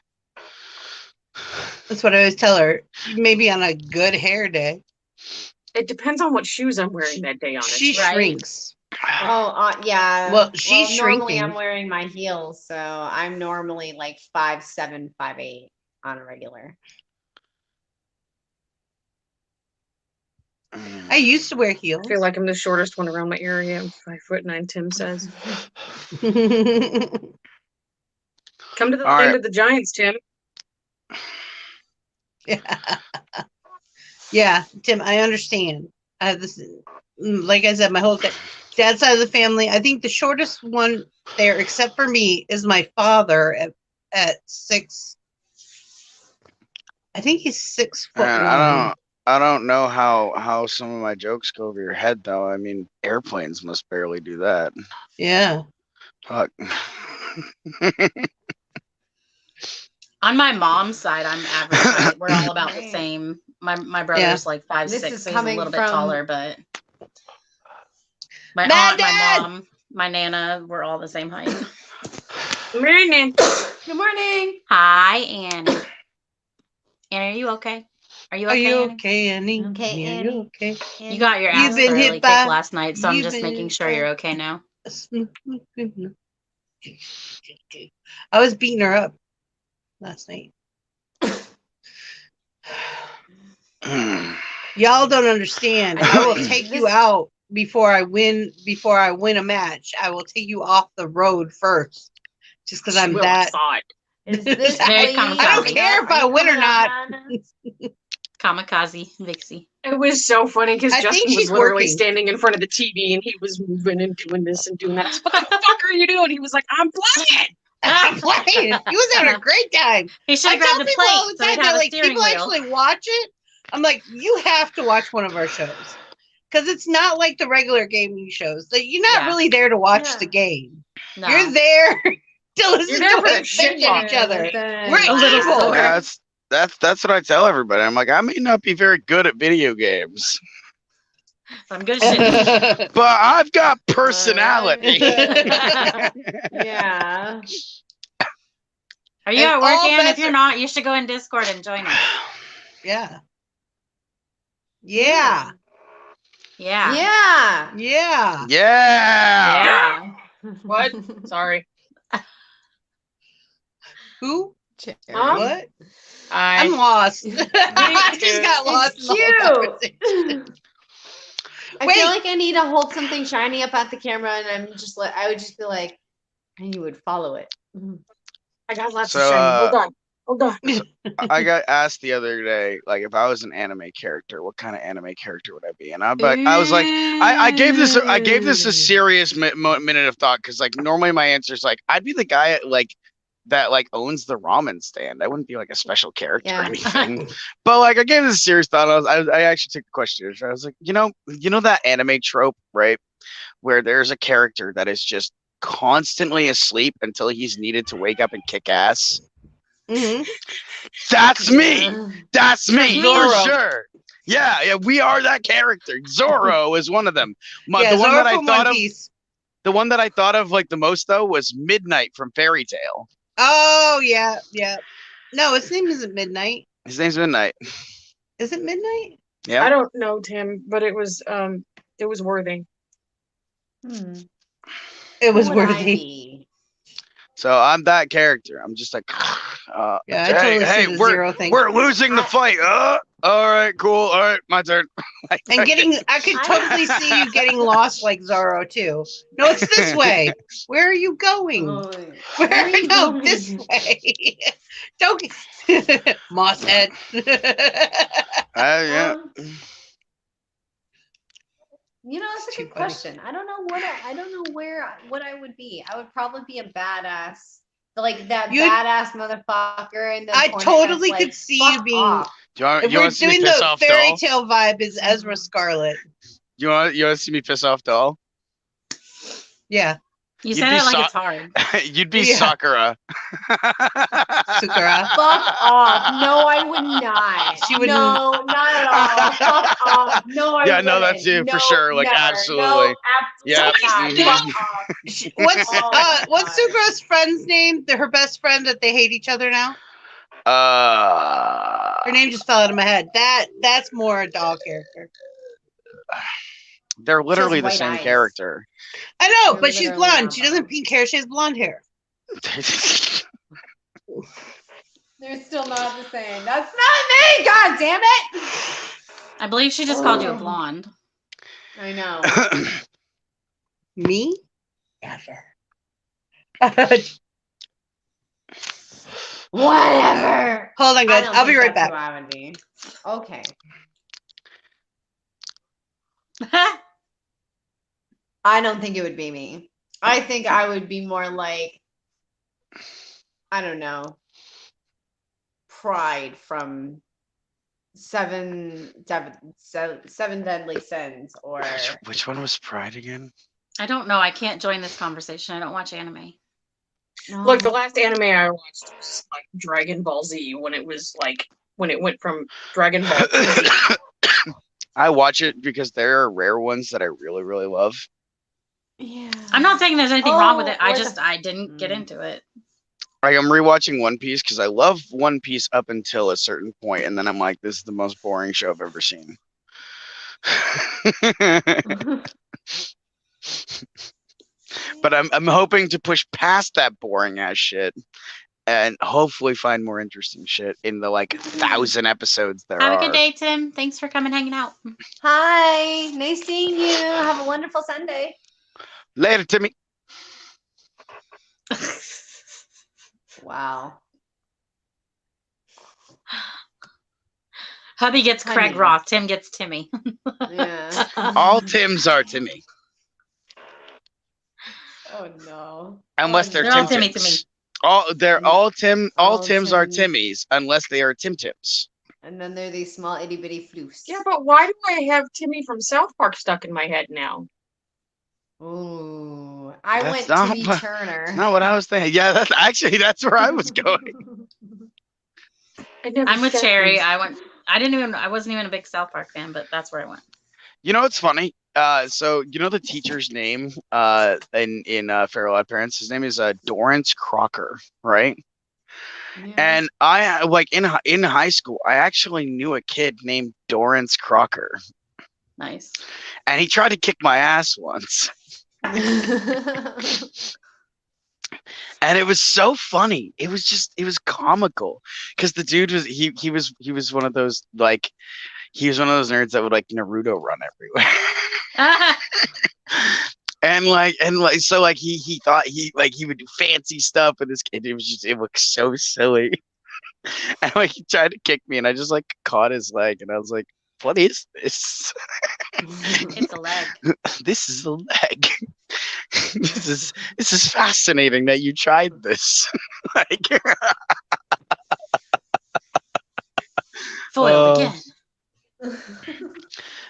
that's what I always tell her. Maybe on a good hair day, It depends on what shoes I'm wearing that day. Honestly, she right? shrinks. Oh, yeah. Well, she's normally shrinking. I'm wearing my heels, so I'm normally like 5'7", 5'8" on a regular. I used to wear I heels. feel like I'm the shortest one around my area. I'm 5'9". Tim says, "Come to the All land right. of the giants, Tim." Yeah, Tim, I understand. I have this, like I said, my whole dad's side of the family. I think the shortest one there, except for me, is my father at 6. I think he's 6'1". I don't know how some of my jokes go over your head though. I mean, airplanes must barely do that. Yeah. Fuck. On my mom's side, I'm average height. We're all about the same. My brother's like 5'6", This so is he's a coming little bit from- taller, but my Mad aunt, Dad! my mom, my nana, we're all the same height. Morning. Good morning. Hi, Annie. Annie, are you okay? Are you Are okay, you Annie? okay, Annie? Okay, Yeah, Annie. you okay? You got your You've ass been thoroughly hit kicked by- last night, so I'm you've just been making hit sure by- you're okay now. I was beating her up last night. Y'all don't understand. I will take you out before I win a match. I will take you off the road first. Just because I'm Well, that. I thought. Is this Very lady? kamikaze. I don't care if I win or not. Kamikaze, Vixie. It was so funny because I think Justin was she's literally working. standing in front of the TV and he was moving and doing this and doing that. I was, "What the fuck are you doing?" He was like, "I'm playing." I'm playing. He was having a great time. He should I have tell grabbed a people all plate the so he'd time have that a like steering people wheel. actually watch it. I'm like, you have to watch one of our shows because it's not like the regular gaming shows. That you're not Yeah. really there to watch Yeah. the game. No. You're there to listen You're there to for the us bitch shit at each other. We're A little evil. bit. That's what I tell everybody. I'm like, I may not be very good at video games, I'm good at shit. but I've got personality. Yeah. Are you And at work, all Ann? If bets you're are- not, you should go in Discord and join us. Yeah. Yeah. Yeah. Yeah. Yeah. Yeah. Yeah. What? Sorry. Who? Huh? What? I I'm lost. I just too. got lost It's in the whole cute. conversation. I Wait. feel like I need to hold something shiny up at the camera, and I would just be like, and you would follow it. I got lots So, of shiny. Hold on. I got asked the other day, like, if I was an anime character, what kind of anime character would I be? And I was like, I gave this a serious minute of thought because, like, normally my answer is like, I'd be the guy like that like owns the ramen stand. I wouldn't be like a special character or Yeah. anything. But like, I gave this a serious thought. I actually took the question. I was like, you know that anime trope, right? Where there's a character that is just constantly asleep until he's needed to wake up and kick ass. Mhm. That's me. That's me for Zoro. sure. Yeah, we are that character. Zoro is one of them. Yeah, The one Zoro that I from thought One of, Piece. the one that I thought of like the most though was Midnight from Fairy Tail. Oh yeah, yeah. No, his name isn't Midnight. His name's Midnight. Is it midnight? Yeah. I don't know Tim, but it was worthy. Hmm. It was Who would I worthy. be? So I'm that character. I'm just like, Yeah, I totally see the zero thing. we're losing the fight. All right, cool. All right, my turn. Like, And I could totally see you getting lost like Zorro too. No, it's this way. Where are you going? Oh, Where are you no, going? this way. Don't Moss head. yeah. You know, that's a Too good funny. question. I don't know what I would be. I would probably be a badass, like that badass motherfucker. And I totally could see you being. Do you want, If you we're want to see me doing piss the off fairy doll? tale vibe, is Ezra Scarlet. You want to see me piss off doll? Yeah, You You'd say be that like so- it's hard. You'd be Yeah. Sakura. Sakura. Fuck off! No, I would not. She would No, not at all. Fuck off! No, I Yeah, wouldn't. no, that's you for No, sure. Like, never. absolutely. No, Yeah. absolutely not. Fuck off. What's Oh my what's God. Sakura's friend's name? Her best friend that they hate each other now. Her name just fell out of my head. That's more a doll character. They're literally the white same eyes. character. I know, They're but she's literally blonde. not She doesn't have blonde. pink hair. She has blonde hair. They're still not the same. That's not me. God damn it! I believe she just called you a Oh. blonde. I know. Me? Never. Whatever. Hold on, I guys. don't I'll be think right that's back. who I would be. Okay. I don't think it would be me. I think I would be more like, I don't know, Pride from Seven Deadly Sins, or Which one was Pride again? I don't know. I can't join this conversation. I don't watch anime. Look, the last anime I watched was like Dragon Ball Z when it went from Dragon Ball to Z. I watch it because there are rare ones that I really, really love. Yeah. I'm not saying there's anything wrong with it. I or just I didn't get Mm. into it. Like, I'm rewatching One Piece because I love One Piece up until a certain point, and then I'm like, this is the most boring show I've ever seen. But I'm hoping to push past that boring ass shit and hopefully find more interesting shit in the like 1,000 episodes there Have are. a good day, Tim. Thanks for coming hanging out. Hi, nice seeing you. Have a wonderful Sunday. Later, Timmy. Wow. Hubby gets Craig Honey. Rock. Tim gets Timmy. Yeah. All Tims are Timmy, Oh no. unless Oh, they're They're all Tim Timmy Tims. to me. They're all All Tims are Tims. Timmys, unless they are Tim Tims. And then there are these small itty bitty floofs. Yeah, but why do I have Timmy from South Park stuck in my head now? Ooh. I That's went not Timmy what- Turner. Not what I was thinking. Yeah, that's where I was going. I never I'm with said Cherry. these. I wasn't even a big South Park fan, but that's where I went. You know what's funny? So you know the teacher's name in Feral Odd Parents. His name is Dorrance Crocker, right? Yeah. And I like in high school, I actually knew a kid named Dorrance Crocker, Nice. and he tried to kick my ass once, and it was so funny. It was comical because the dude was he was one of those like he was one of those nerds that would like Naruto run everywhere. And so he thought he would do fancy stuff, and this kid it looked so silly. And like he tried to kick me, and I just like caught his leg, and I was like, "What is this? It's a leg. This is a leg. This is fascinating that you tried this." Like, Foiled again.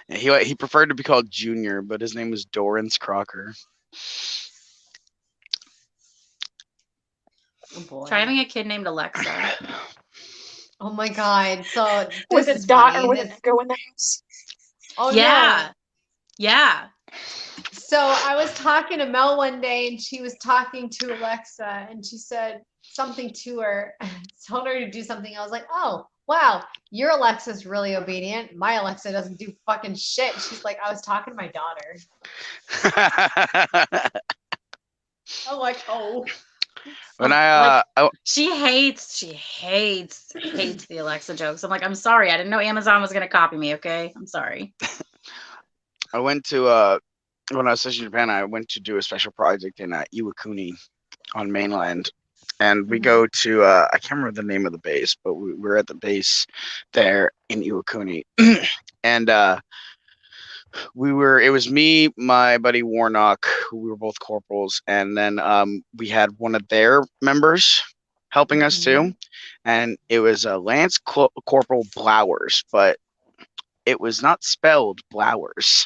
he preferred to be called Junior, but his name was Dorrance Crocker. Oh boy. Try having a kid named Alexa. Oh my god. So With this a is dot funny. or with This- an echo in the house. Oh Yeah. Yeah. no. So I was talking to Mel one day, and she was talking to Alexa, and she said something to her, told her to do something. I was like, oh, wow, your Alexa's really obedient. My Alexa doesn't do fucking shit. She's like, I was talking to my daughter. I'm like, oh. When I She hates the Alexa jokes. I'm like, I'm sorry, I didn't know Amazon was gonna copy me. Okay, I'm sorry. I went to when I was stationed in Japan, I went to do a special project in Iwakuni on mainland, and we go to I can't remember the name of the base, but we're at the base there in Iwakuni, and it was me, my buddy Warnock, who we were both corporals, and then we had one of their members helping us too, and it was Lance Corporal Blowers, but it was not spelled Blowers.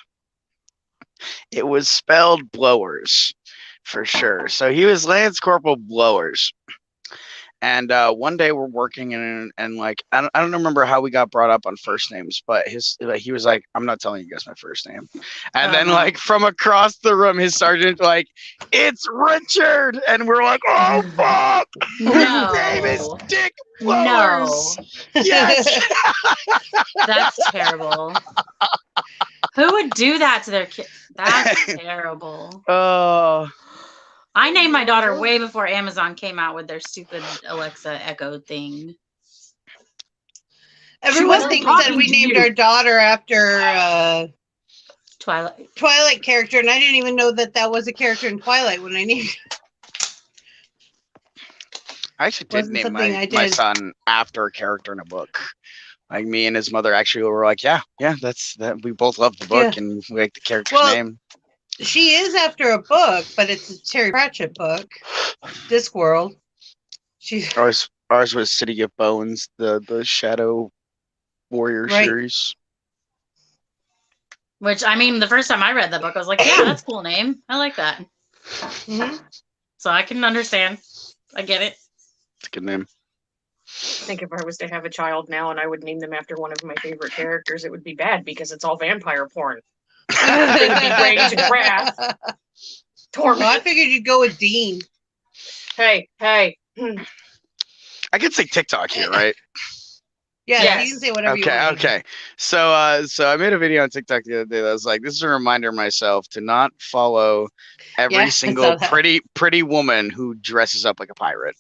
It was spelled Blowers for sure. So he was Lance Corporal Blowers. And one day we're working and like I don't remember how we got brought up on first names, but he was like, I'm not telling you guys my first name. And then like from across the room, his sergeant like, it's Richard, and we're like, oh fuck, No. his name is Dick No. Blowers. Yes. That's terrible. Who would do that to their kid? That's terrible. Oh. I named my daughter way before Amazon came out with their stupid Alexa Echo thing. Everyone thinks that we named our daughter after Twilight character, and I didn't even know that was a character in Twilight when I named. I actually did name my son after a character in a book. Like me and his mother actually were like, yeah, that's that. We both love the book and we like the character's name. She is after a book, but it's a Terry Pratchett book, Discworld. Ours was City of Bones, the Shadow Warrior series. Which, I mean, the first time I read that book, I was like, yeah, that's a cool name. I like that. So I can understand. I get it. It's a good name. I think if I was to have a child now and I would name them after one of my favorite characters, it would be bad because it's all vampire porn. It would be rage and wrath. Torment. Well, I figured you'd go with Dean. Hey. I could say TikTok here, right? Yeah, yes. You can say whatever you want. Okay. So I made a video on TikTok the other day that was like, this is a reminder to myself to not follow every single pretty woman who dresses up like a pirate.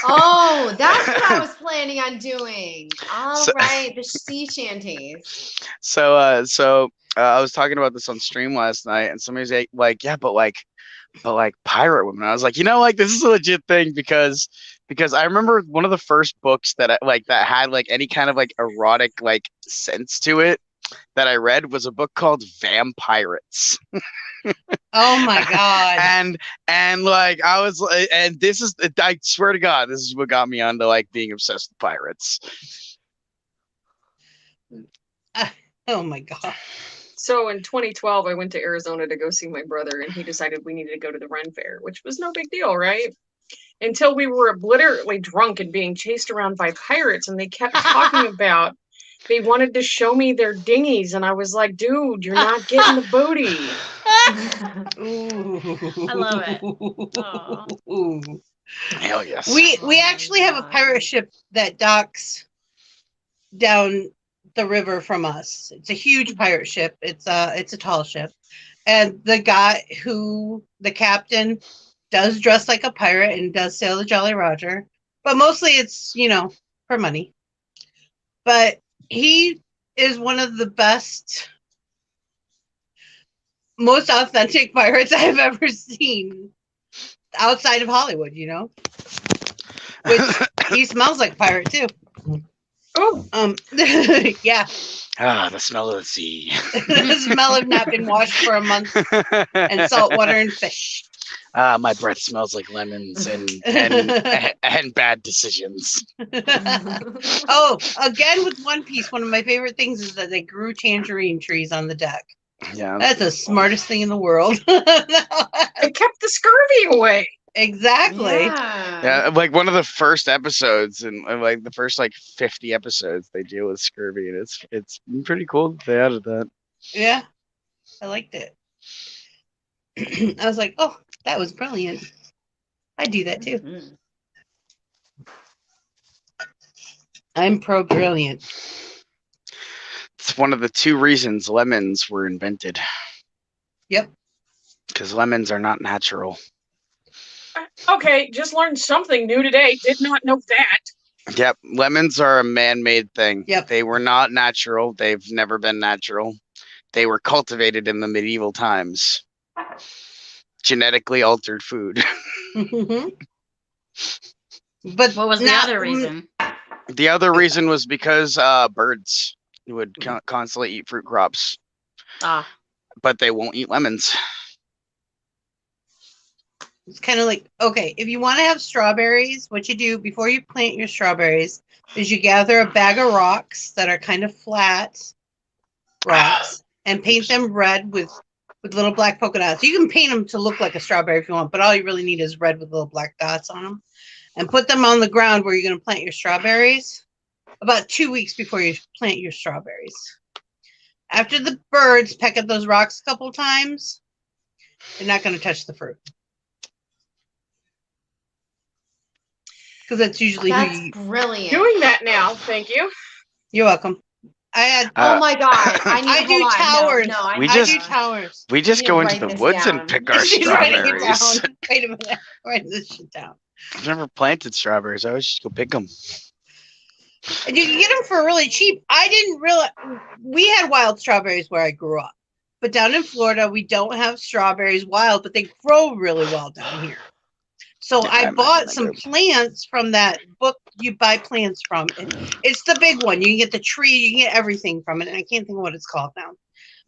Oh, that's what I was planning on doing. All right, the sea shanties. So I was talking about this on stream last night, and somebody's like, yeah, but pirate women. I was like, like this is a legit thing because I remember one of the first books that that had like any kind of like erotic like sense to it that I read was a book called Vampirates. Oh my god. and like I was and this is, I swear to God, this is what got me onto like being obsessed with pirates. Oh my god. So in 2012, I went to Arizona to go see my brother, and he decided we needed to go to the Ren Fair, which was no big deal, right? Until we were obliterately drunk and being chased around by pirates, and they kept talking about they wanted to show me their dinghies, and I was like, dude, you're not getting the booty. I love it. Ooh. Hell yes. We actually have a pirate ship that docks down the river from us. It's a huge pirate ship. It's a tall ship, and the captain does dress like a pirate and does sail the Jolly Roger, but mostly it's for money. But he is one of the best, most authentic pirates I've ever seen outside of Hollywood. Which he smells like a pirate too. Oh, yeah. Ah, the smell of the sea. The smell of not been washed for a month and salt water and fish. My breath smells like lemons and bad decisions. Oh, again with One Piece, one of my favorite things is that they grew tangerine trees on the deck. Yeah, that's the smartest thing in the world. It kept the scurvy away. Exactly. Yeah, like one of the first episodes and like the first like 50 episodes they deal with scurvy, and it's pretty cool that they added that. Yeah, I liked it. I was like, oh, that was brilliant. I do that too. I'm pro brilliant. It's one of the 2 reasons lemons were invented. Yep. Because lemons are not natural. Okay, just learned something new today. Did not know that. Yep, lemons are a man-made thing. Yep. They were not natural. They've never been natural. They were cultivated in the medieval times. Genetically altered food. But What was the now- other reason? The other reason was because birds would constantly eat fruit crops, Ah, but they won't eat lemons. It's kind of like, okay, if you want to have strawberries, what you do before you plant your strawberries is you gather a bag of rocks that are kind of flat rocks and paint them red with little black polka dots. You can paint them to look like a strawberry if you want, but all you really need is red with little black dots on them. And put them on the ground where you're going to plant your strawberries about 2 weeks before you plant your strawberries. After the birds peck at those rocks a couple times, they're not going to touch the fruit. Because that's usually That's who you... brilliant. Doing that now, thank you. You're welcome. I had... Oh my god! I need. I do hold on. towers. No, I We need I just- do to- towers. We just need go to into write the this woods down. and pick our She's writing it strawberries. down. Wait a minute. Write this shit down. I've never planted strawberries. I always just go pick them. And you can get them for really cheap. I didn't realize we had wild strawberries where I grew up, but down in Florida we don't have strawberries wild, but they grow really well down here. So Yeah, I I imagine bought they some do. plants from that book you buy plants from. It's the big one. You can get the tree, you can get everything from it, and I can't think of what it's called now.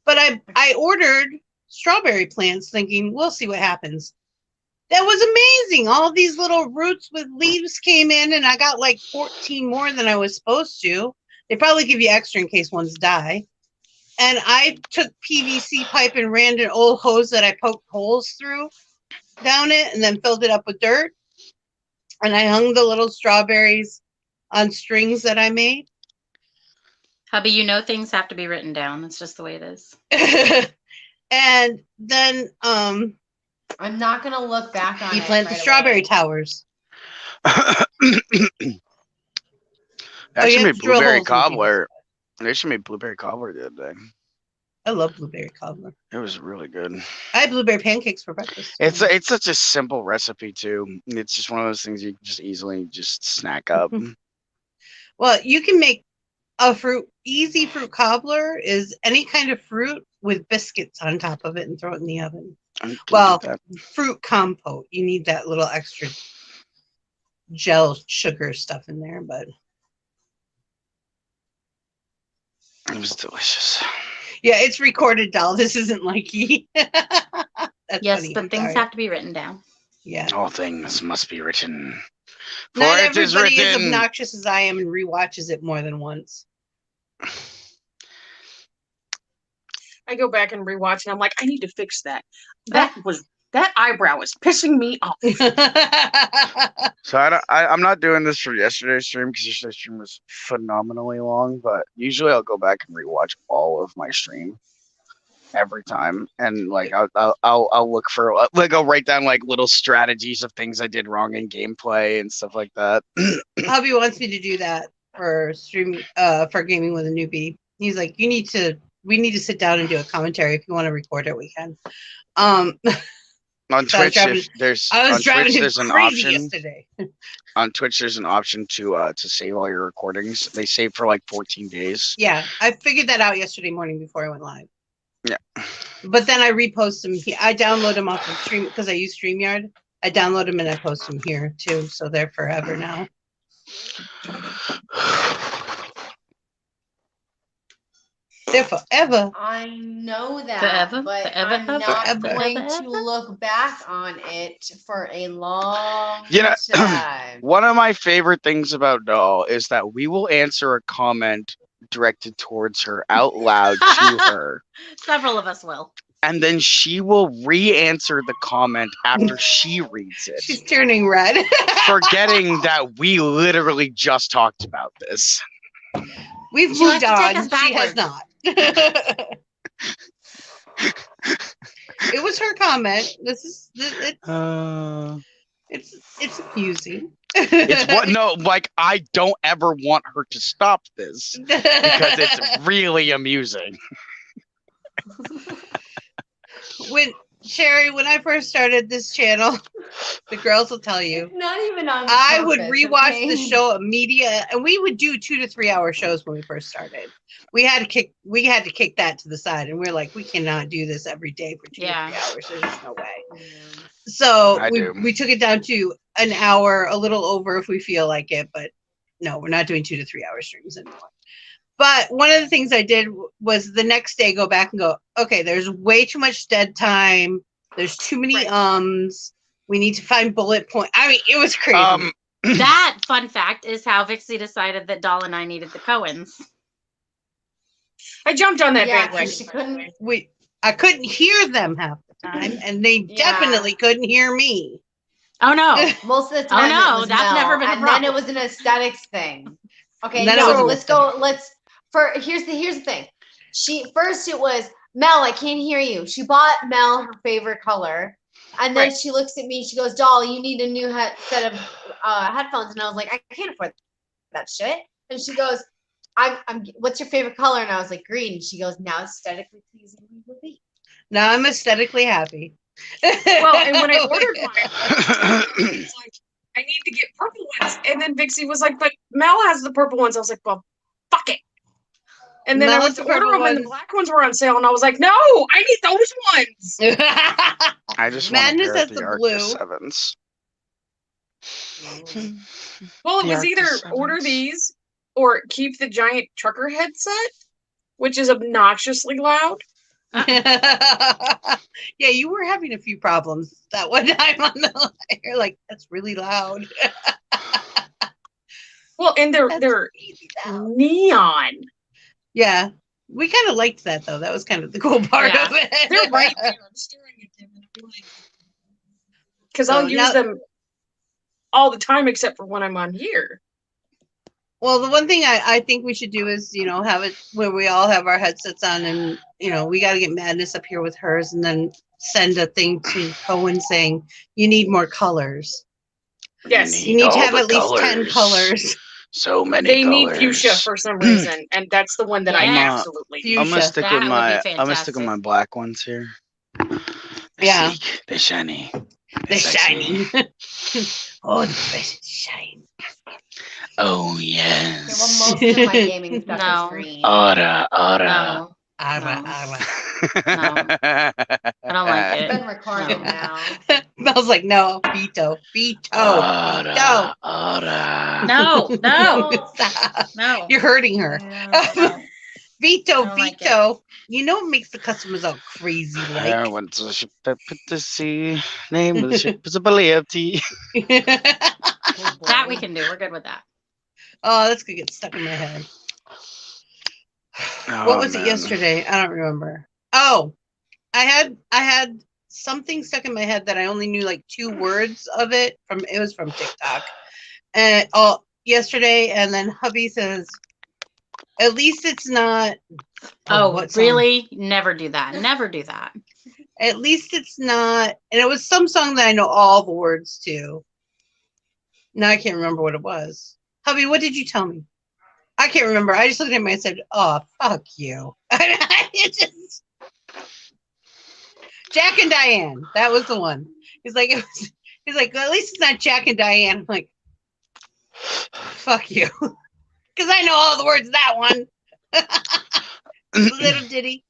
But I ordered strawberry plants thinking we'll see what happens. That was amazing. All these little roots with leaves came in, and I got like 14 more than I was supposed to. They probably give you extra in case ones die. And I took PVC pipe and ran an old hose that I poked holes through down it and then filled it up with dirt. And I hung the little strawberries on strings that I made. hubby, you know things have to be written down. That's just the way it is. And then I'm not gonna look back on you it. plant the right strawberry away. towers. I you actually have made to drill blueberry holes in the cobbler. I actually made blueberry cobbler the other day. I love blueberry cobbler. It was really good. I had blueberry pancakes for breakfast. too. It's such a simple recipe too. It's just one of those things you can just easily just snack up. Well, you can make a easy fruit cobbler is any kind of fruit with biscuits on top of it and throw it in the oven. I can do Well, that. fruit compote. You need that little extra gel sugar stuff in there, but It was delicious. yeah, it's recorded, doll. This isn't like ye. That's Yes, funny. but I'm things sorry. have to be written down. Yeah. All things must be written. For Not it is everybody is written. obnoxious as I am and rewatches it more than once. I go back and rewatch, and I'm like, I need to fix that. That eyebrow was pissing me off. So I'm not doing this for yesterday's stream because yesterday's stream was phenomenally long. But usually I'll go back and rewatch all of my stream every time, and like I'll look for like I'll write down like little strategies of things I did wrong in gameplay and stuff like that. Hubby wants me to do that for stream for gaming with a newbie. He's like, we need to sit down and do a commentary. If you want to record it, we can. On So I was Twitch, driving- there's I was on driving Twitch him there's an crazy option. yesterday. On Twitch, there's an option to save all your recordings. They save for like 14 days. Yeah, I figured that out yesterday morning before I went live. Yeah. But then I repost them. I download them off of Stream because I use StreamYard. I download them and I post them here too, so they're forever now. They're forever. I know that, Forever, but forever, I'm not forever, going forever. to look back on it for a long You know, time. One of my favorite things about Doll is that we will answer a comment directed towards her out loud to her, Several of us will. and then she will re-answer the comment after she reads She's it, turning red. forgetting that we literally just talked about this. We've She moved likes to take on. us She has backwards. not. It was her comment. This is it, Uh, it's amusing. It's what no, like I don't ever want her to stop this because it's really amusing. When Sherry, when I first started this channel, the girls will tell you. It's not even on I would purpose, rewatch okay? the show immediately, and we would do 2 to 3 hour shows when we first started. We had to kick that to the side, and we're like, we cannot do this every day for 2 Yeah. to 3 hours. There's just no way. So I do. we took it down to an hour, a little over if we feel like it, but no, we're not doing 2 to 3 hour streams anymore. But one of the things I did was the next day go back and go, okay, there's way too much dead time. There's too many Right. We need to find bullet point. I mean, it was crazy. That fun fact is how Vixie decided that Doll and I needed the Coens. I jumped on that Yeah, bandwagon. 'cause she couldn't. I couldn't hear them half the time, and they Yeah. definitely couldn't hear me. Oh no. Most of the time, no, it was that's Mel, never been a and then it problem. was an aesthetics thing. Okay, Then it no, was let's go. Here's the thing. First it was Mel. I can't hear you. She bought Mel her favorite color, and then Right. she looks at me. She goes, "Doll, you need a new set of headphones." And I was like, "I can't afford that shit." And she goes, "I'm. What's your favorite color?" And I was like, "Green." And she goes, "Now aesthetically pleasing will be." Now I'm aesthetically happy. Well, and when I ordered mine, it's like, I need to get purple ones. And then Vixie was like, but Mel has the purple ones. I was like, well, fuck it. And then Mel I has went to the purple order them and the ones. black ones were on sale. And I was like, no, I need those ones. I just Madness want has to the pair of blue. Arctis 7s. Well, it The was either Arctis order 7s. these or keep the giant trucker headset, which is obnoxiously loud. Yeah, you were having a few problems that one time on the line. You're like, that's really loud. Well, and they're That's they're really loud. neon. Yeah, we kind of liked that though. That was kind of the cool part Yeah. of it. They're right there. I'm staring at them and I'm like, because So I'll use now- them all the time except for when I'm on here. Well, the one thing I think we should do is, have it where we all have our headsets on and, we got to get Madness up here with hers and then send a thing to Cohen saying, you need more colors. Yes. You need to all have the at least 10 colors. So many They colors. need fuchsia for some reason, and that's the one that I Yeah. absolutely Fuchsia. I'm gonna stick That with would be my. I'm gonna stick fantastic. with my black ones here. They're Yeah. sleek, they're shiny. They're sexy. shining. Oh, the precious shine. Oh Okay, yes. well, most of my gaming stuff No. is green. Aura. No, Ara, No. ara. I don't like It's it. been recording No. now. Mel's like, no, veto. Veto. Aura. No, no, Stop. no. You're hurting her. No. Veto, I don't like veto. You know what makes the customers all crazy I like? went to the ship that put to sea. Name of the ship is a Baleati. That we can do. We're good with that. Oh, that's gonna get stuck in my head. Oh, What was man. it yesterday? I don't remember. Oh, I had something stuck in my head that I only knew like 2 words of it from. It was from TikTok, and yesterday, and then hubby says, "At least it's not." Oh, what song? really? Never do that. Never do that. At least it's not. And it was some song that I know all the words to. Now I can't remember what it was. Hubby, what did you tell me? I can't remember. I just looked at him and I said, "Oh, fuck you." It just... Jack and Diane. That was the one. He's like, he's like, at least it's not Jack and Diane. I'm like, fuck you. Because I know all the words of that one. Little ditty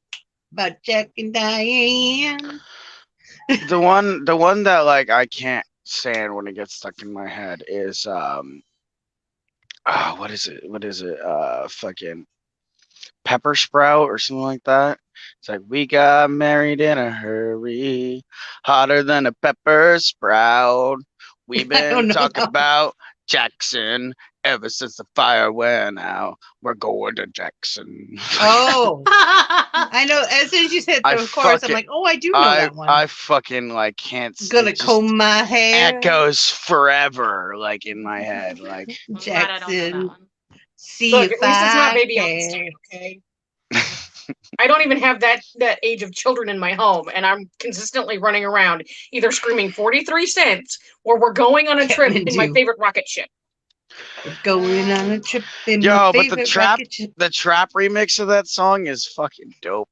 about Jack and Diane. the one that like I can't stand when it gets stuck in my head is what is it fucking pepper sprout or something like that. It's like, we got married in a hurry, hotter than a pepper sprout. We've I don't been know talking that one. about Jackson ever since the fire went out. We're going to Jackson. Oh, I know. As soon as you said I the chorus, I'm fucking- like, oh, I do know that one. I fucking like can't. Gonna it just comb my hair. echoes forever, like in my head, like. I'm glad I don't know that Jackson. one. See Look, if at least it's not I Baby can. Einstein, okay? I don't even have that age of children in my home, and I'm consistently running around either screaming 43 cents or we're going on a trip in my favorite rocket ship. We're going on a trip in Yo, my but favorite the rocket ship. trap remix of that song is fucking dope.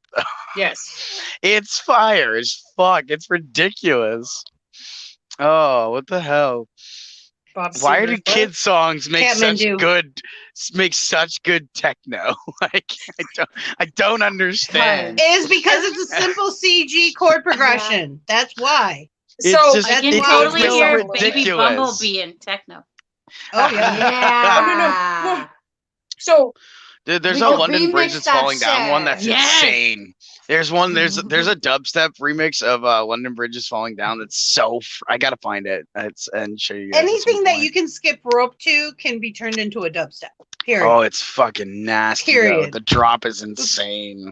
Yes. It's fire as fuck. It's ridiculous. Oh, what the hell? Bob Why do Seger's kid songs make Catman such good techno? Like I don't understand. It is because it's a simple CG chord progression. That's why. It's So just I can it's totally so hear ridiculous. Baby Bumblebee in techno. Oh yeah. Yeah. So Dude, there's We a could London Bridge remix that's that falling down one that's shit. Yes. insane. There's one. There's a dubstep remix of London Bridge is falling down. That's so. I gotta find it. And show you guys. Anything that you can skip rope to can be turned into a dubstep. Period. Oh, it's fucking nasty. Though. Period. The drop is insane.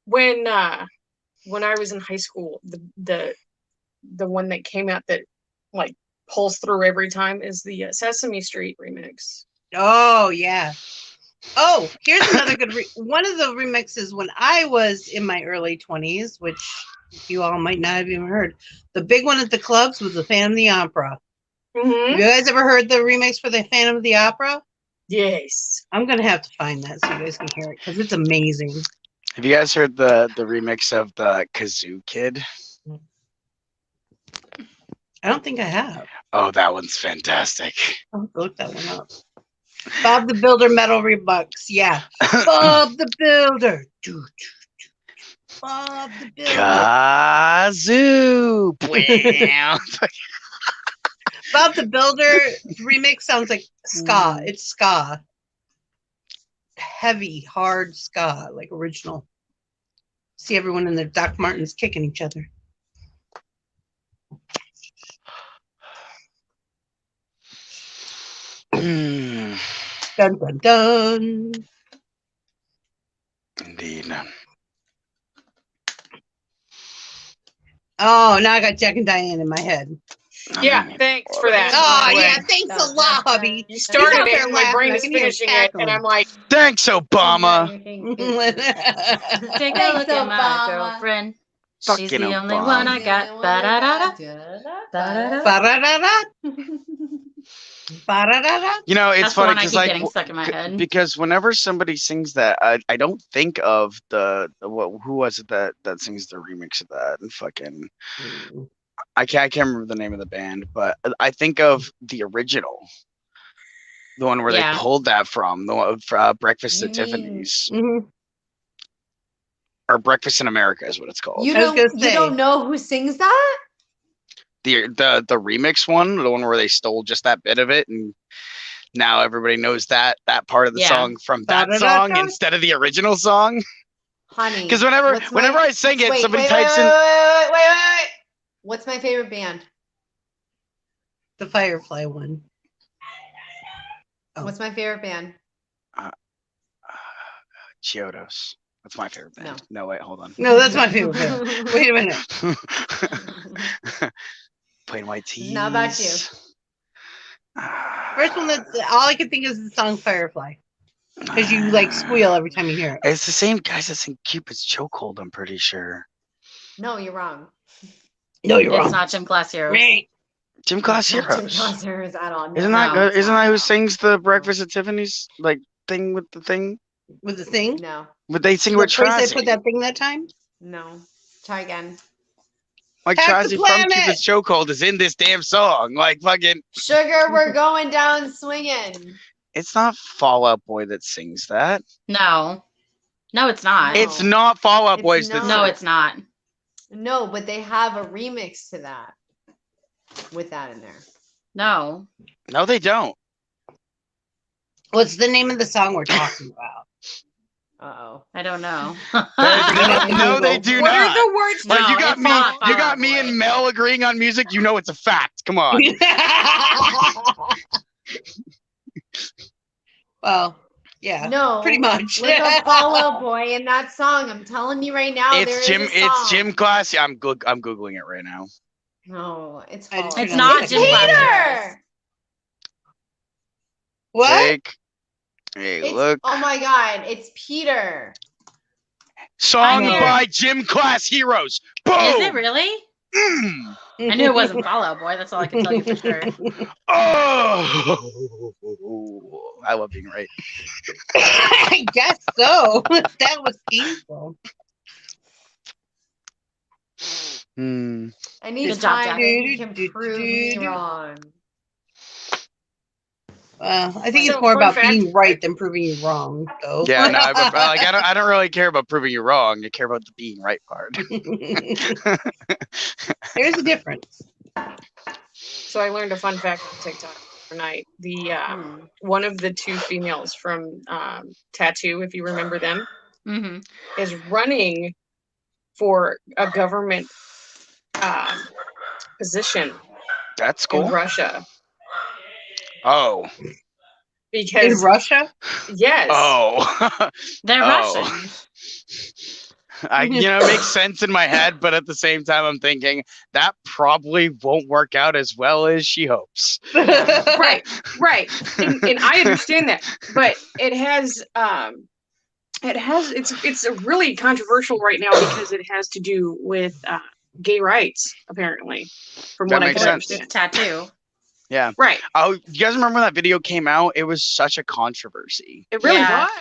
when I was in high school, the one that came out that like pulls through every time is the Sesame Street remix. Oh yeah. Oh, here's another good one of the remixes when I was in my early 20s, which you all might not have even heard. The big one at the clubs was the Phantom of the Opera. Mm-hmm. Have you guys ever heard the remix for the Phantom of the Opera? Yes. I'm gonna have to find that so you guys can hear it because it's amazing. Have you guys heard the remix of the Kazoo Kid? I don't think I have. Oh, that one's fantastic. I'll have to look that one up. Bob the Builder Metal Rebux. Yeah. Bob the Builder. Bob the Builder. Kazoo. Bob the Builder remix sounds like ska. It's ska. Heavy, hard ska, like original. See everyone in their Doc Martens kicking each other. Dun dun dun. Indeed. Oh, now I got Jack and Diane in my head. Yeah, thanks for that. Oh, By the way. yeah, thanks a lot, hubby. You started out it, there and my laughing. brain I is can hear finishing it, and I'm like, Thanks, Obama. Take a look at my girlfriend. She's Fucking the only Obama. one I got. Ba-da-da-da. Ba-da-da. Ba-da-da-da. Ba-da-da-da. You know, it's That's the funny one I because keep like getting stuck in my head. because whenever somebody sings that, I don't think of who was it that sings the remix of that and fucking I can't remember the name of the band, but I think of the original, the one where Yeah. they pulled that from, the one for Breakfast You at mean- Tiffany's Mhm. or Breakfast in America is what it's called. You I was don't gonna say. know who sings that? The remix one, the one where they stole just that bit of it, and now everybody knows that part of the Yeah. song from that Ba-da-da-da. song instead of the original song. Honey. Because what's whenever my- I sing it, Wait, somebody wait, types wait, in. wait. What's my favorite band? The Firefly one. Oh. What's my favorite band? Chiodos. That's my favorite band. No, wait, hold on. No, that's my favorite band. Wait a minute. Plain white tees. Not about you. First one that's all I can think is the song Firefly. Because you like squeal every time you hear it. It's the same guys that sing Cupid's Chokehold, I'm pretty sure. No, you're wrong. No, you're It's wrong. not Gym Class Heroes. Right. Gym Class Not Gym Heroes. Class Heroes at all. No, Isn't that No, good? it's Isn't not. that who sings the Breakfast at Tiffany's like thing with the thing? With the thing? No, But they sing The with place Tracy. they put that thing that time? no. Try again. Like Hack the Tracy from planet! Cupid's Chokehold is in this damn song. Like fucking. Sugar, we're going down swinging. It's not Fall Out Boy that sings that. No, it's not. No. It's not Fall Out It's Boys that. not. No, it's not. No, but they have a remix to that with that in there. No. No, they don't. What's the name of the song we're talking about? Uh-oh. I don't know. No, they do what not. are the words? No, Like you got it's me, not Fall you got Out me Boy. and Mel agreeing on music. You know it's a fact. Come on. Well, yeah. No, Pretty much. Like a Fall Out Boy in that song. I'm telling you right now, there It's is Jim. a It's song. Gym Class. Yeah, I'm googling it right now. No, it's I Fall just Out It's Boy. not It's Gym Class Peter! Heroes. What? Jake. Hey, It's, look. oh my God, it's Peter. Song I know. by Gym Class Heroes. Boom! Is it really? Mm. I knew it wasn't Fall Out Boy. That's all I can tell you for sure. Oh! I love being right. I guess so. That was painful. Hmm. I need Good job, time Jack. that he can prove me wrong. I think it's So, more fun about fact- being right than proving you wrong, though. Yeah, no, but like I don't really care about proving you wrong. I care about the being right part. There's a difference. So I learned a fun fact on TikTok overnight. The one of the two females from Tattoo, if you remember them, Mm-hmm. is running for a government position That's in cool. Russia Oh. In because Russia? yes, Oh. They're Oh. Russians. It makes sense in my head, but at the same time, I'm thinking that probably won't work out as well as she hopes. right, and I understand that, but it's really controversial right now because it has to do with gay rights, apparently, from That what I makes can sense. understand. Tattoo. Yeah. Right, Oh, you guys remember when that video came out? It was such a controversy. it really Yeah. was.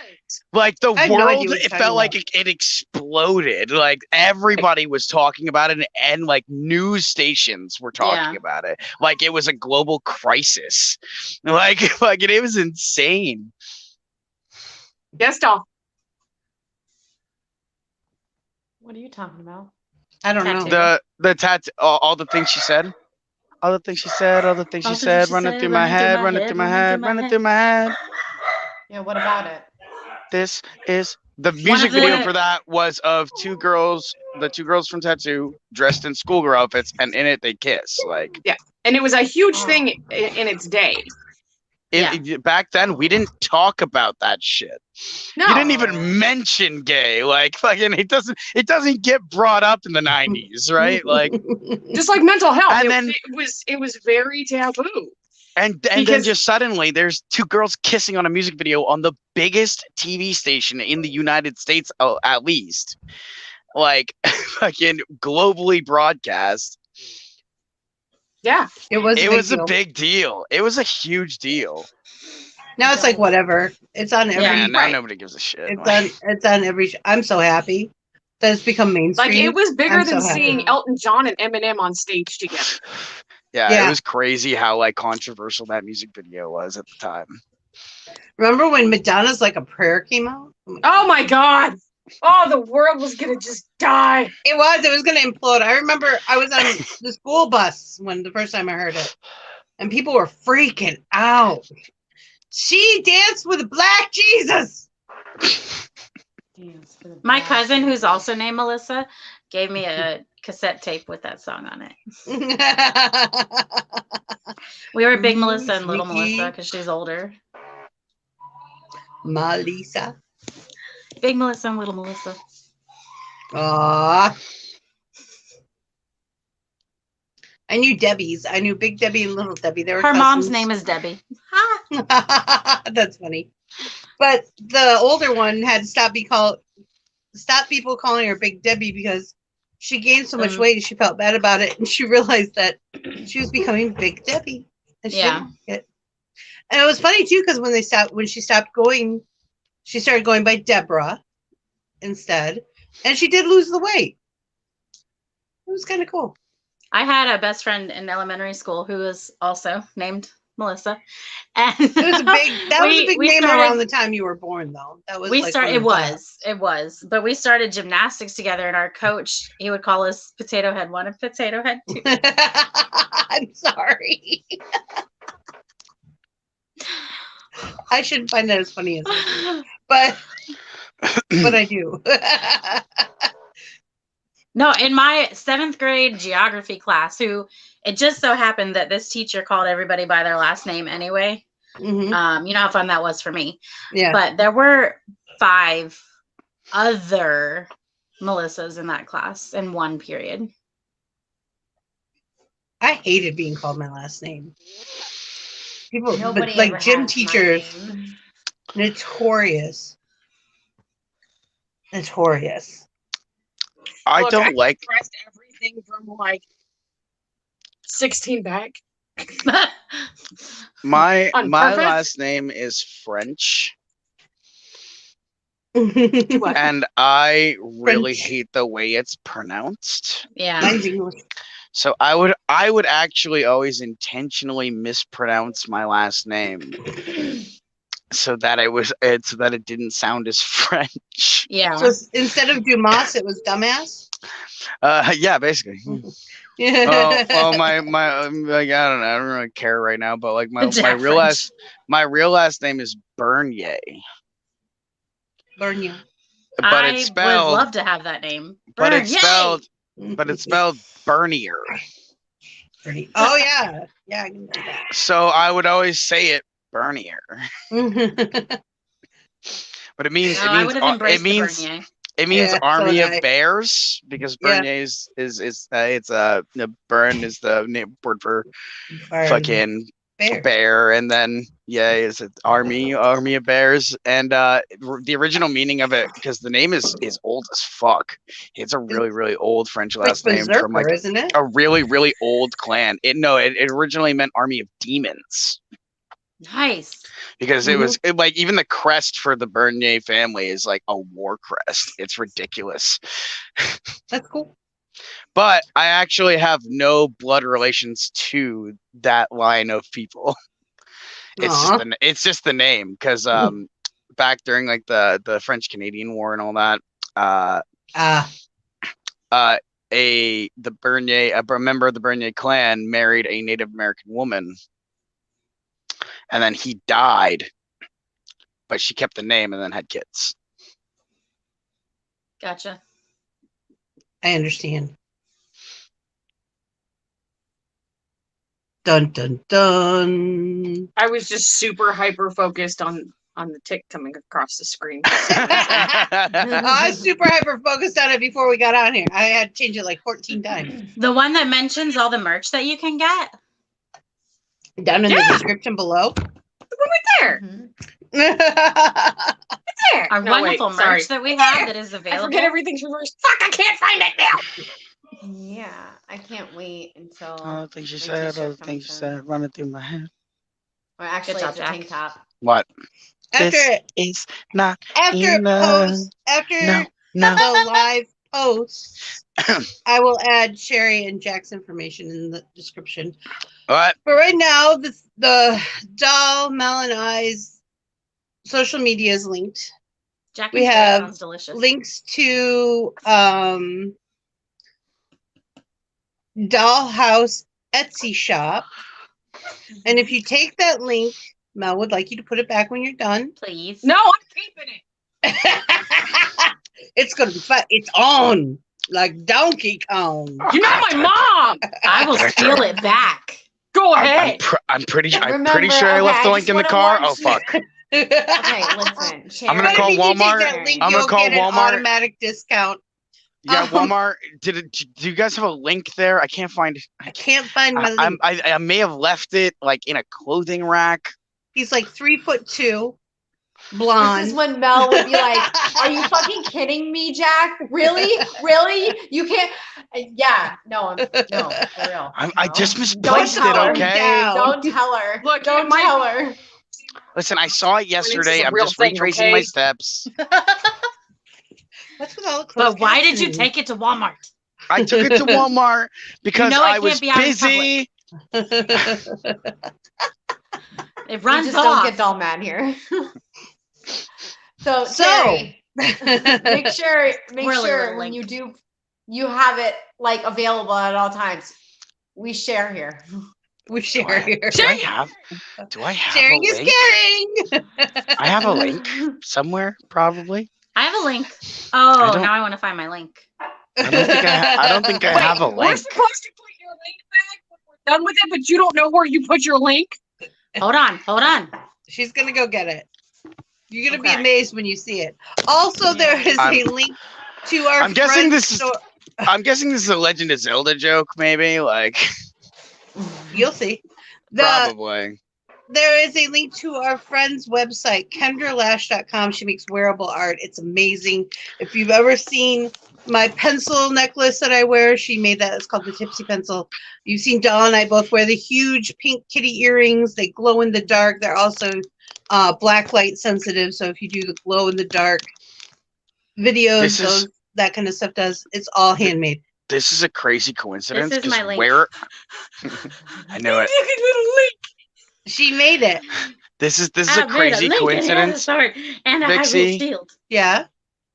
Like the I had no idea world, what you're it talking felt like about. it exploded. Like everybody was talking about it, and like news stations were talking Yeah. about it. Like it was a global crisis. Like it was insane. Yes, doll. What are you talking about? I don't Tattoo. know. The tattoo, all the things she said. All the things she said, all the things she said, running through my head, running through my head, running through my head. Yeah, what about it? This is the music the- video for that was of two girls, the two girls from Tattoo, dressed in schoolgirl outfits, and in it they kiss. Like And it was a huge thing in its day. back then, we didn't talk about that shit. No, You didn't even mention gay. Like fucking, it doesn't get brought up in the 90s, right? Like, just like mental health, And it, then- it was very taboo. and then Because- just suddenly there's two girls kissing on a music video on the biggest TV station in the United States, at least, like fucking globally broadcast. Yeah, It was. It was a deal. big deal. It was a huge deal. Now it's like whatever. It's on every. Yeah, now right. nobody gives a shit. It's on every. I'm so happy that it's become mainstream. like it was bigger I'm than so happy. seeing Elton John and Eminem on stage together. Yeah, Yeah. it was crazy how like controversial that music video was at the time. Remember when Madonna's Like a Prayer came out? Oh my God! Oh, the world was gonna just die. It was going to implode. I remember I was on the school bus when the first time I heard it, and people were freaking out. She danced with Black Jesus. My cousin, who's also named Melissa, gave me a cassette tape with that song on it. We were Big Melissa and Little Sneaky. Melissa because she's older. Malisa. Big Melissa and Little Melissa. Aww. I knew Debbie's. I knew Big Debbie and Little Debbie. They were Her mom's cousins. name is Debbie. That's funny. But the older one had to stop people calling her Big Debbie because she gained so much weight and she felt bad about it, and she realized that she was becoming Big Debbie. And she didn't like it. And it was funny too because when she stopped going, she started going by Deborah instead, and she did lose the weight. It was kind of cool. I had a best friend in elementary school who was also named Melissa, and It was a big name started- around the time you were born, though. That was It was, but we started gymnastics together, and our coach, he would call us Potato Head 1 and Potato Head 2. I'm sorry. I shouldn't find that as funny as I do, but I do. No, in my 7th grade geography class, who it just so happened that this teacher called everybody by their last name anyway. Mhm. You know how fun that was for me. Yeah. But there were 5 other Melissas in that class in one period. I hated being called my last name. People, Nobody but like ever gym has my teachers, name. Notorious. Notorious. I Look, don't like pressed everything from like 16 back. my On my purpose? last name is French, What? and I really French. hate the way it's pronounced. Yeah. Mine's English. So I would actually always intentionally mispronounce my last name so that it didn't sound as French. Yeah. So instead of Dumas, it was dumbass. Yeah, basically. Well, my like I don't know, I don't really care right now, but like my Jack real French. last name is Bernier, Learn you. but I it's would spelled love to have that name. but it's Yay! spelled but it's spelled Bernier. Pretty. Oh yeah, yeah. I can do So I would always say it Bernier, that. but it means No, I would have embraced the means Bernier. it means Yeah, so army would of I. bears because Yeah. Bernier is burn is the name word for fucking bear, and then it's an army of bears, and the original meaning of it, because the name is old as fuck. It's a really really old French Like last name from like Berserker, isn't it? a really really old clan. It originally meant army of demons, Nice. because like even the crest for the Bernier family is like a war crest. It's ridiculous. That's cool. But I actually have no blood relations to that line of people. It's just the name, because back during like the French Canadian War and all that, a member of the Bernier clan married a Native American woman, and then he died, but she kept the name and then had kids. Gotcha. I understand. Dun dun dun. I was just super hyper focused on the tick coming across the screen. I was super hyper focused on it before we got on here. I had to change it like 14 times. The one that mentions all the merch that you can get. Down in the description below. There. Mhm. There. Our No, wonderful wait, merch sorry. that we have that is I available. forget everything's reversed. Fuck, I can't find it now. Yeah, I can't wait until. All the things you my said, t-shirt all the things you comes in. said, running through my head. Or actually, job, it's a Jack. tank top. What? After This is not after enough. after No. the live post, I will add Sherry and Jack's information in the description. What? But right now, the Doll, Mel, and I's social media is linked. Jack We and Sarah have sounds delicious. Links to DollHouZe Etsy shop. And if you take that link, Mel would like you to put it back when you're done. Please. No, I'm keeping it. It's gonna be fun. It's on like Donkey Kong. You're not my mom. I will steal it back. Go I'm ahead. pretty Remember, sure I left okay, the I link just in the wanna car. warn Oh fuck. Okay, listen. I'm gonna Sherry- call But if you take Walmart. that link, I'm gonna you'll call get an Walmart. automatic discount. Yeah, Walmart. Do you guys have a link there? I can't find it. I can't find my link. I may have left it like in a clothing rack. He's like 3'2", This blonde. is when Mel would be like, "Are you fucking kidding me, Jack? Really? Really? You can't?" Yeah. No, no, for real. I No. just Don't misplaced it. tell her. Okay. Down. Don't tell her. Look, Don't it might- tell her. Listen, I saw it yesterday. a I'm real just thing, retracing okay? my steps. What's with all the closed But why did you captioning? take it to Walmart? I took it to Walmart because know it I can't was be out in busy. It We runs just off. don't get all mad here. So, So- Sherry, make sure Really, when link. you do, you have it like available at all times. We share here. We share here. Do I have Sharing a is link? caring. I have a link somewhere, probably. I have a link. Oh, don't- now I want to find my link. I don't think I have a We're link. supposed to put your link back when we're done with it, but you don't know where you put your link. Hold on. She's gonna go get it. You're gonna Okay. be amazed when you see it. Also, there is a I'm- link to our. I'm guessing front this is- store- I'm guessing this is a Legend of Zelda joke, maybe. Like You'll see. The probably. there is a link to our friend's website, kendralash.com. She makes wearable art. It's amazing. If you've ever seen my pencil necklace that I wear, she made that. It's called the Tipsy Pencil. You've seen Doll and I both wear the huge pink kitty earrings. They glow in the dark. They're also black light sensitive. So if you do the glow in the dark videos, that kind of stuff it's all handmade. This is a crazy coincidence. This is my link. I know it. She made it. This is a crazy coincidence. And a Vixie. shield. Yeah.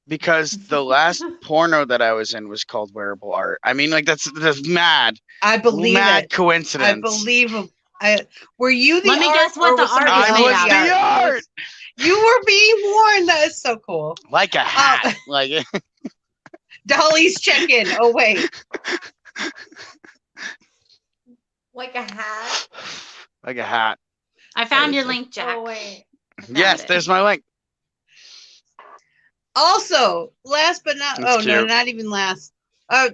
Because the last porno that I was in was called Wearable Art. I mean, like that's mad. I believe mad it. coincidence. I believe. Were you the Let me art, guess what or the was art somebody is I made was out of. the art. You were being worn. That is so cool. Like a hat. Like Dolly's check-in. Oh wait. Like a hat. like a hat. I found your link, Jack. Oh wait. I found Yes, it. there's my link. Also, last but not That's no, cute. not even last.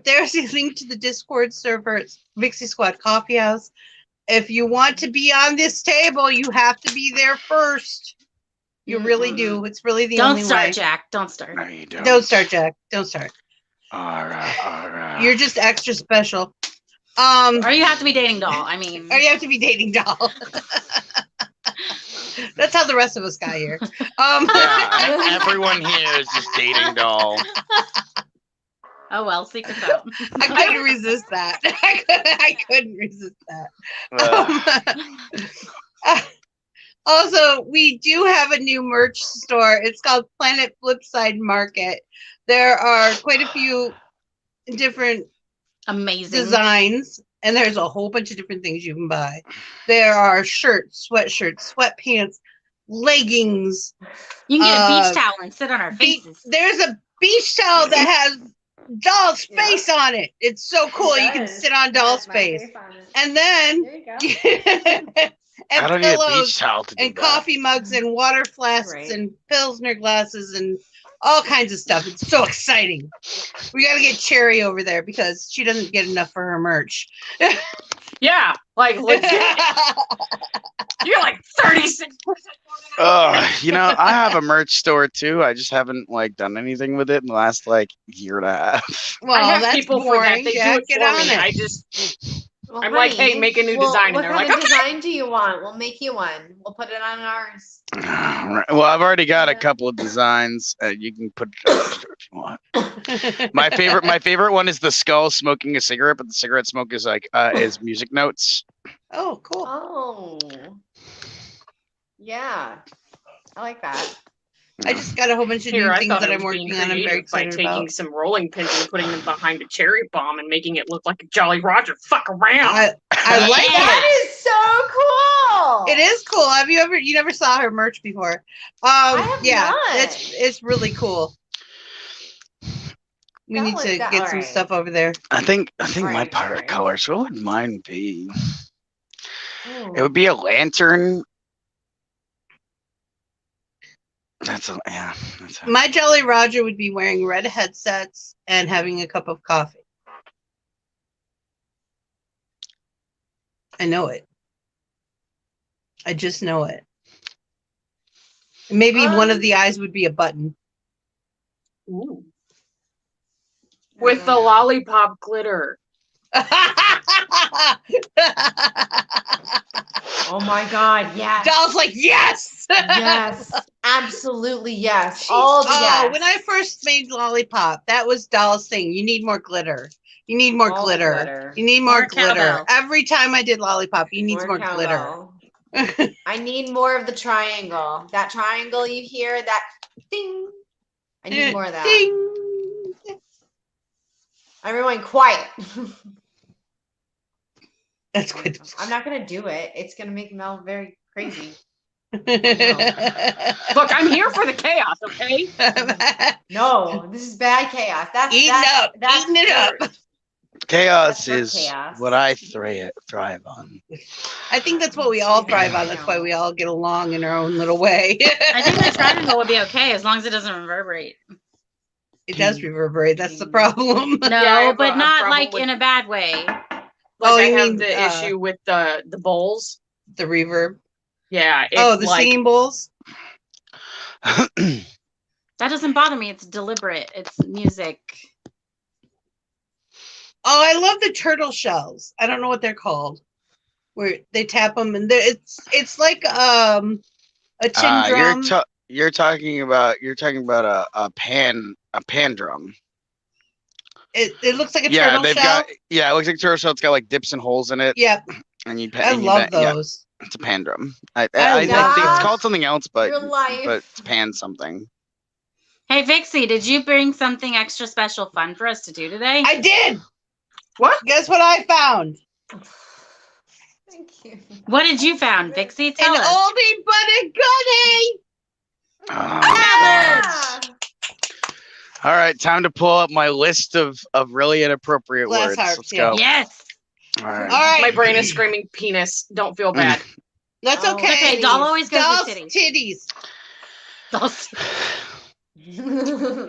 There's a link to the Discord server. It's Vixie Squad Coffee House. If you want to be on this table, you have to be there first. You really do. It's really the Don't only start, way. Jack. Don't start. No, you don't. Don't start, Jack. Don't start. All right. You're just extra special. Or you have to be dating Doll. I mean, Or you have to be dating Doll. That's how the rest of us got here. Yeah, everyone here is just dating Doll. oh well, secret's out. I couldn't resist that. I couldn't resist that. Also, we do have a new merch store. It's called Planet Flipside Market. There are quite a few different Amazing. designs, and there's a whole bunch of different things you can buy. There are shirts, sweatshirts, sweatpants, leggings. You can get a beach towel and sit on our faces. There's a beach towel that has Doll's face on it. It's so cool. You can does. sit on Doll's My face. on it. And then There you go. I and don't need a pillows beach towel to do and that. coffee mugs and water flasks Right. and Pilsner glasses and all kinds of stuff. It's so exciting. We gotta get Cherry over there because she doesn't get enough for her merch. Yeah, like legit. You're like 36%. I have a merch store too. I just haven't like done anything with it in the last like year and a half. Well, I have that's people boring. for that. They Jack, do it get for on me. it. I just Well, I'm like, hey, honey, make a new well, design, and What they're kind like, of design do you want? We'll make you one. We'll put it on ours. Well, I've already got a couple of designs. You can put it on the store if you want. My favorite one is the skull smoking a cigarette, but the cigarette smoke is like is music notes. Oh, cool. Oh. Yeah. I like that. I just got a whole bunch of here, new I things thought that I I'm was being working on. I'm very creative by excited taking about. some rolling pins and putting them behind a cherry bomb and making it look like a Jolly Roger. Fuck around. I like that. That is so cool. It is cool. Have you never saw her merch before? have Yeah, not. it's really cool. We That need was to that- get some alright. stuff over there. I think my Right, pirate right. colors. What would mine be? Ooh. It would be a lantern. That's a. My Jolly Roger would be wearing red headsets and having a cup of coffee. I know it. I just know it. Maybe one of the eyes would be a button. Ooh. With the lollipop glitter. Oh my God. Yes. Doll's like, yes! Yes. Absolutely yes. All the yes. When I first made Lollipop, that was Doll's thing. You need more glitter. You need more All the glitter. glitter. You need more More glitter. cowbell. Every time I did Lollipop, you need more glitter. cowbell. I need more of the triangle. That triangle you hear, that ding. I need more of that. Ding. Everyone quiet. That's quite I'm not gonna do it. It's gonna make Mel very crazy. Look, I'm here for the chaos, okay? No, this is bad chaos. That's Eating it up. Chaos That's not is chaos. what I thrive on. I think that's what we all thrive on. That's why we all get along in our own little way. I think the triangle would be okay as long as it doesn't reverberate. It does reverberate. That's the problem. No, I have but a not problem like with- in a bad way. Like Oh, I you have mean, the issue with the bowls. The reverb. Yeah. It's Oh, the like, singing bowls. That doesn't bother me. It's deliberate. It's music. Oh, I love the turtle shells. I don't know what they're called. Where they tap them and it's like a tin drum. You're talking about a pan drum. It looks like a Yeah, turtle shell. it looks like a turtle shell. It's got like dips and holes in it. Yep, And you I love yeah, those. it's a pan drum. I I think love it's it. called something else, but Your life. it's pan something. Hey, Vixie, did you bring something extra special fun for us to do today? I did. what? Guess what I found? Thank you. What did you found, Vixie? An Tell us. oldie but a goodie. Ah! All right, time to pull up my list of really inappropriate Glass words. harps, Let's yeah. go. Yes. All right. All right. My brain is screaming penis. Don't feel bad. That's Oh, okay. Okay, doll always goes Doll's with titties. titties. Doll's-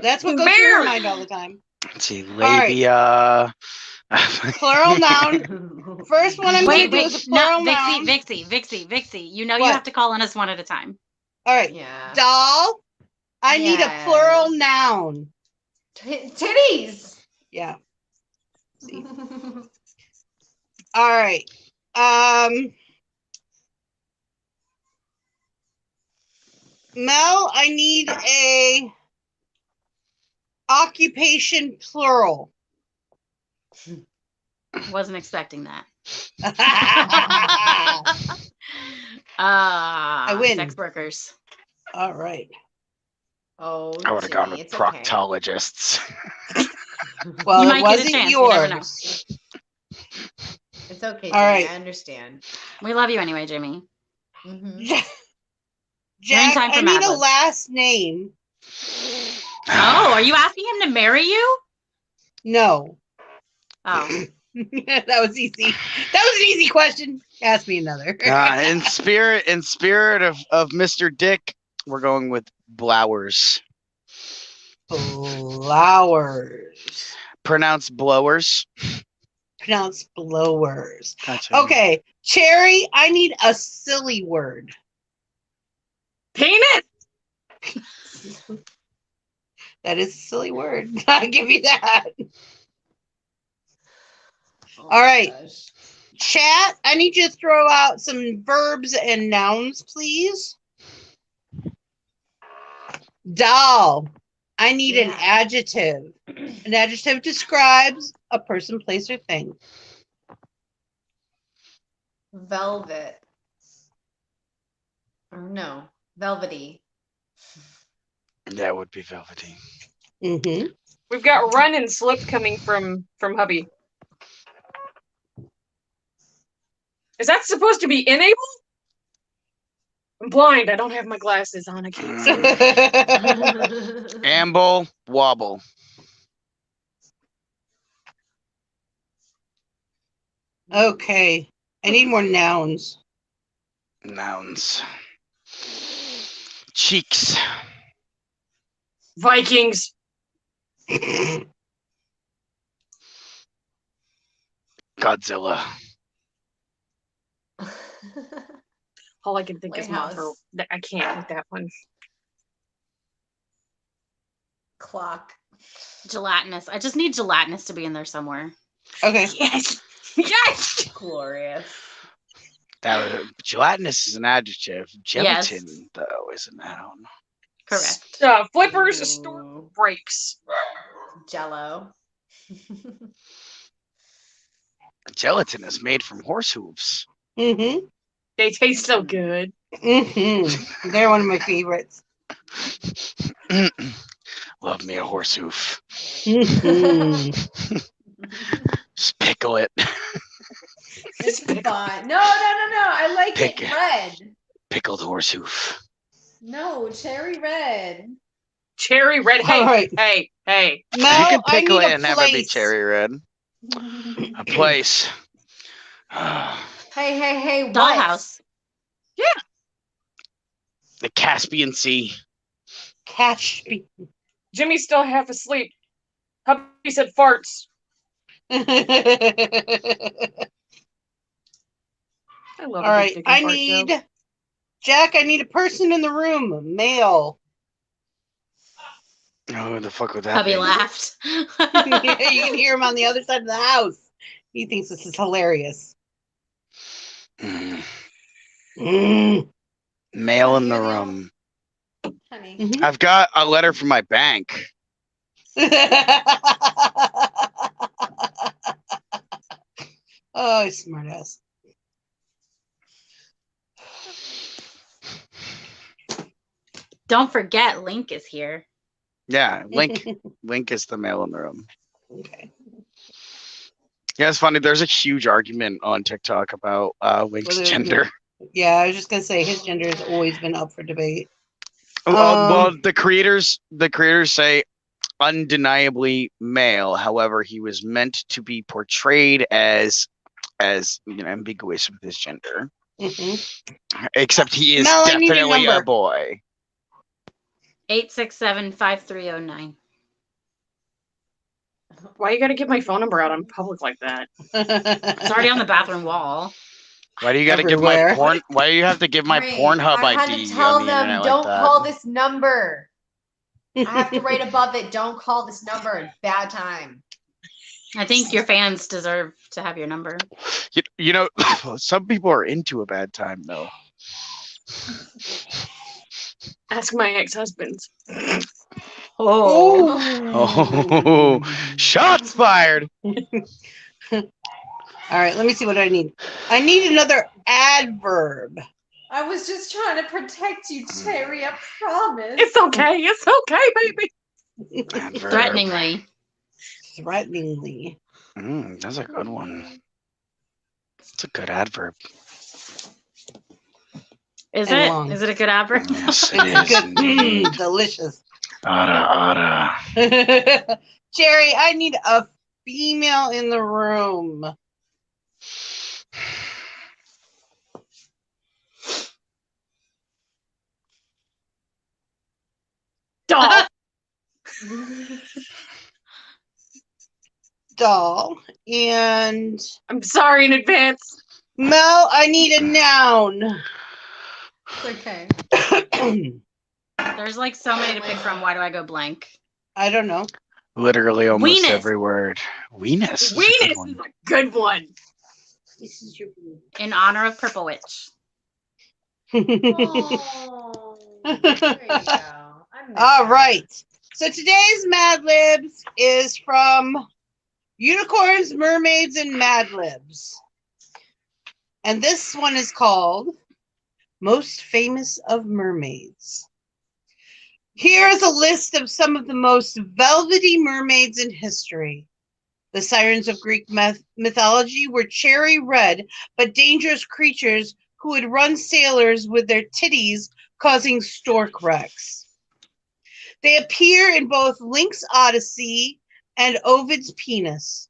That's what goes through your mind all the time. Let's see, right. labia. Plural noun. First one I'm Wait, going to do is a no, plural noun. Vixie. You know you What? have to call on us one at a time. All right. Yeah. Doll. I need a Yes. plural noun. Titties. Yeah. See. All right. Mel, I need a occupation plural. Wasn't expecting that. I win. Sex workers. All right. Oh, I would have gone Jimmy, with it's okay. proctologists. Well, You it might get a wasn't chance, you never know. yours. It's okay, Jimmy. All right. I understand. We love you anyway, Jimmy. Mhm. Jack, time for I need Mad a Libs. last name. Oh, are you asking him to marry you? No. Oh, That was easy. That was an easy question. Ask me another. In spirit of Mr. Dick, we're going with blowers. Flowers. Pronounced blowers. Pronounced blowers. Gotcha. Okay. Cherry, I need a silly word. Penis. That is a silly word. I'll give you that. Oh All my right. gosh. Chat, I need you to throw out some verbs and nouns, please. Doll, I need an Yeah. adjective. An adjective describes a person, place, or thing. Velvet. Or no, velvety. That would be velvety. Mm-hmm. We've got run and slip coming from hubby. Is that supposed to be enable? I'm blind. I don't have my glasses on. I can't see. Amble, wobble. Okay. I need more nouns. Nouns. Cheeks. Vikings. Godzilla. All I can think is Lighthouse. Mothra. I can't with that one. Clock. gelatinous. I just need gelatinous to be in there somewhere. Okay. Yes. Yes. Glorious. Gelatinous is an adjective. Yes. Gelatin, though, is a noun. Correct. Flippers, Ooh. store breaks. Jello. Gelatin is made from horse hooves. Mm-hmm. They taste so good. Mm-hmm. They're one of my favorites. Love me a horse hoof. Mm-hmm. Just pickle it. It's fine. No. I like Pick it it. red. Pickled horse hoof. No, cherry red. Cherry red. Hey, All right. hey. Mel, You can I pickle need it a and have it be place. cherry red. A place. Hey, what? Dollhouse. The Caspian Sea. Cash. Jimmy's still half asleep. Hubby said farts. All I love a right. good dick and I fart need joke. Jack, I need a person in the room. Male. Oh, who the fuck would that Hubby be? laughed. Yeah, you can hear him on the other side of the house. He thinks this is hilarious. Mm. Mm. Mail in the You're the room. Honey. Mhm. I've got a letter from my bank. Oh, smart ass. Don't forget, Link is here. Yeah, Link is the mail in the room. Okay. Yeah, it's funny. There's a huge argument on TikTok about Link's Whether- gender. Yeah, I was just gonna say his gender has always been up for debate. Well, the creators say undeniably male. However, he was meant to be portrayed as ambiguous with his gender. Mhm. Except he is Mel, I need a definitely a number. boy. 867-5309. Why you gotta give my phone number out in public like that? It's already on the bathroom wall. Why do you got to give my Everywhere. porn? Why do you have to give my Great. Pornhub I had ID to tell on the them, internet don't like that? call this number. I have to write above it, don't call this number. Bad time. I think your fans deserve to have your number. You know, some people are into a bad time though. Ask my ex-husbands. Oh, shots fired! All right, let me see what I need. I need another adverb. I was just trying to protect you, Terry. I promise. It's okay. It's okay, baby. Adverb. Threateningly. Threateningly. That's a good one. It's a good adverb. Is And it? long. Is it a good adverb? Yes, it It's is. good. indeed. Delicious. Ada. Jerry, I need a female in the room. Doll. Doll. And I'm sorry in advance. Mel, I need a noun. It's okay. There's like so many to pick from. Why do I go blank? I don't know. Literally almost Weenus. every word. Weenus. is a good Weenus one. is a good one. This is your In honor of Purple Witch. Oh, there you go. I miss All her. right. So today's Mad Libs is from Unicorns, Mermaids, and Mad Libs. And this one is called Most Famous of Mermaids. Here is a list of some of the most velvety mermaids in history. The sirens of Greek mythology were cherry red but dangerous creatures who would run sailors with their titties, causing stork wrecks. They appear in both Link's Odyssey and Ovid's Penis.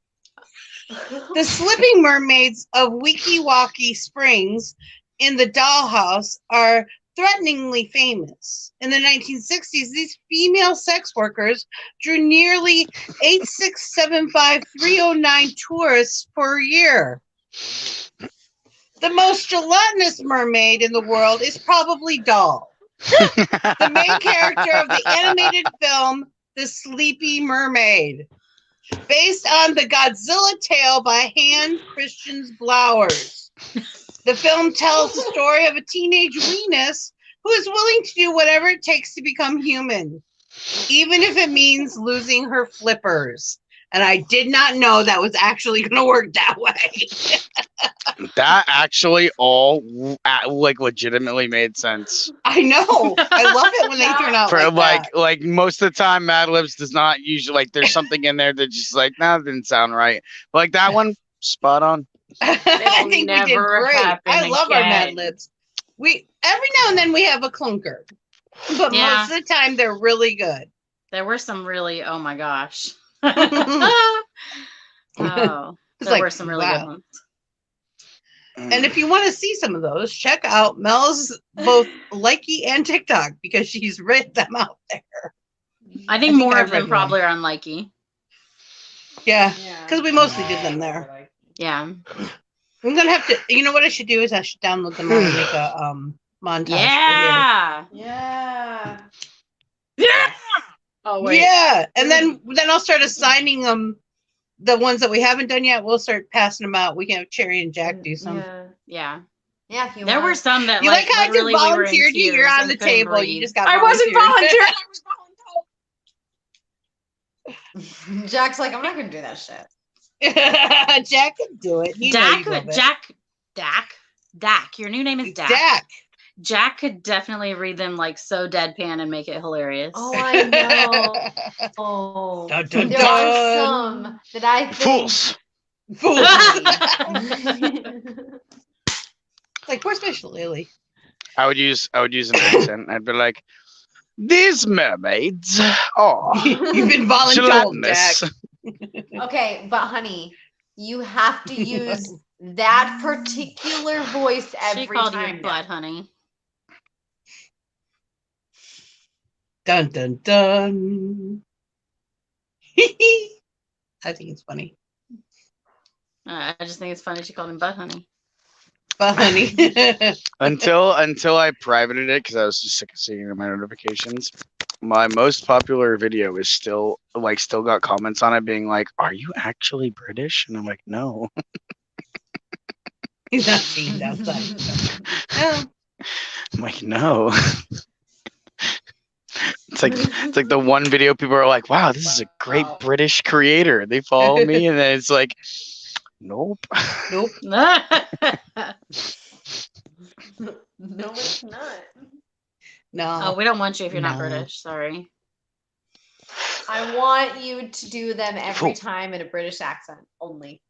The slipping mermaids of Weeki Springs in the Dollhouse are threateningly famous. In the 1960s, these female sex workers drew nearly 8,675,309 tourists per year. The most gelatinous mermaid in the world is probably Doll, the main character of the animated film The Sleepy Mermaid, based on the Godzilla tale by Hans Christian Blauers. The film tells the story of a teenage Venus who is willing to do whatever it takes to become human, even if it means losing her flippers. And I did not know that was actually going to work that way. That actually all legitimately made sense. I know. I love it when they turn out For like that. like most of the time, Mad Libs does not usually like. There's something in there that just like that didn't sound right. But like that one, spot on. I think we did never great. happen I love our Mad again. Libs. We every now and then we have a clunker, but Yeah. most of the time they're really good. There were some really, oh my gosh. It's There like, were some really wow. good ones. And if you want to see some of those, check out Mel's both Likey and TikTok because she's written them out there. I think I think more I've of them read probably are on Likey. Yeah, Yeah. because we mostly did them there. Yeah. I'm gonna have to. You know what I should do is I should download them all and make montage. Yeah. Yeah. Yeah. Oh wait. Yeah, and then I'll start assigning them the ones that we haven't done yet. We'll start passing them out. We can have Cherry and Jack do some. Yeah. Yeah. Yeah, if you There were want. some that You like how I just literally we were in volunteered you? You're tears on and the couldn't table. breathe. You just got I wasn't volunteered. volunteering. I was voluntold. Jack's like, I'm not gonna do that shit. Jack can do it. You know you love it. Dak. Your new name is Dak. Dak. Jack could definitely read them like so deadpan and make it hilarious. Oh, I know. Oh, Dun, dun, there are dun. some that I think. Fools. Fools. Like, where's my shillelagh? I would use an accent. I'd be like, these mermaids are You've been voluntold, Jack. gelatinous. Okay, but honey, you have to use that particular voice every She called time. you butt, honey. Dun dun dun. I think it's funny. I just think it's funny she called him butt, honey. But honey. Until I privated it because I was just sick of seeing my notifications. My most popular video is still got comments on it being like, "Are you actually British?" And I'm like, "No." He's not seeing that side. No. I'm like, "No." It's like the one video people are like, "Wow, this is a great British creator." They follow me, and then it's like, "Nope." Nope. No, it's not. No. Oh, we don't want you if you're not No. British. Sorry. I want you to do them every Cool. time in a British accent only.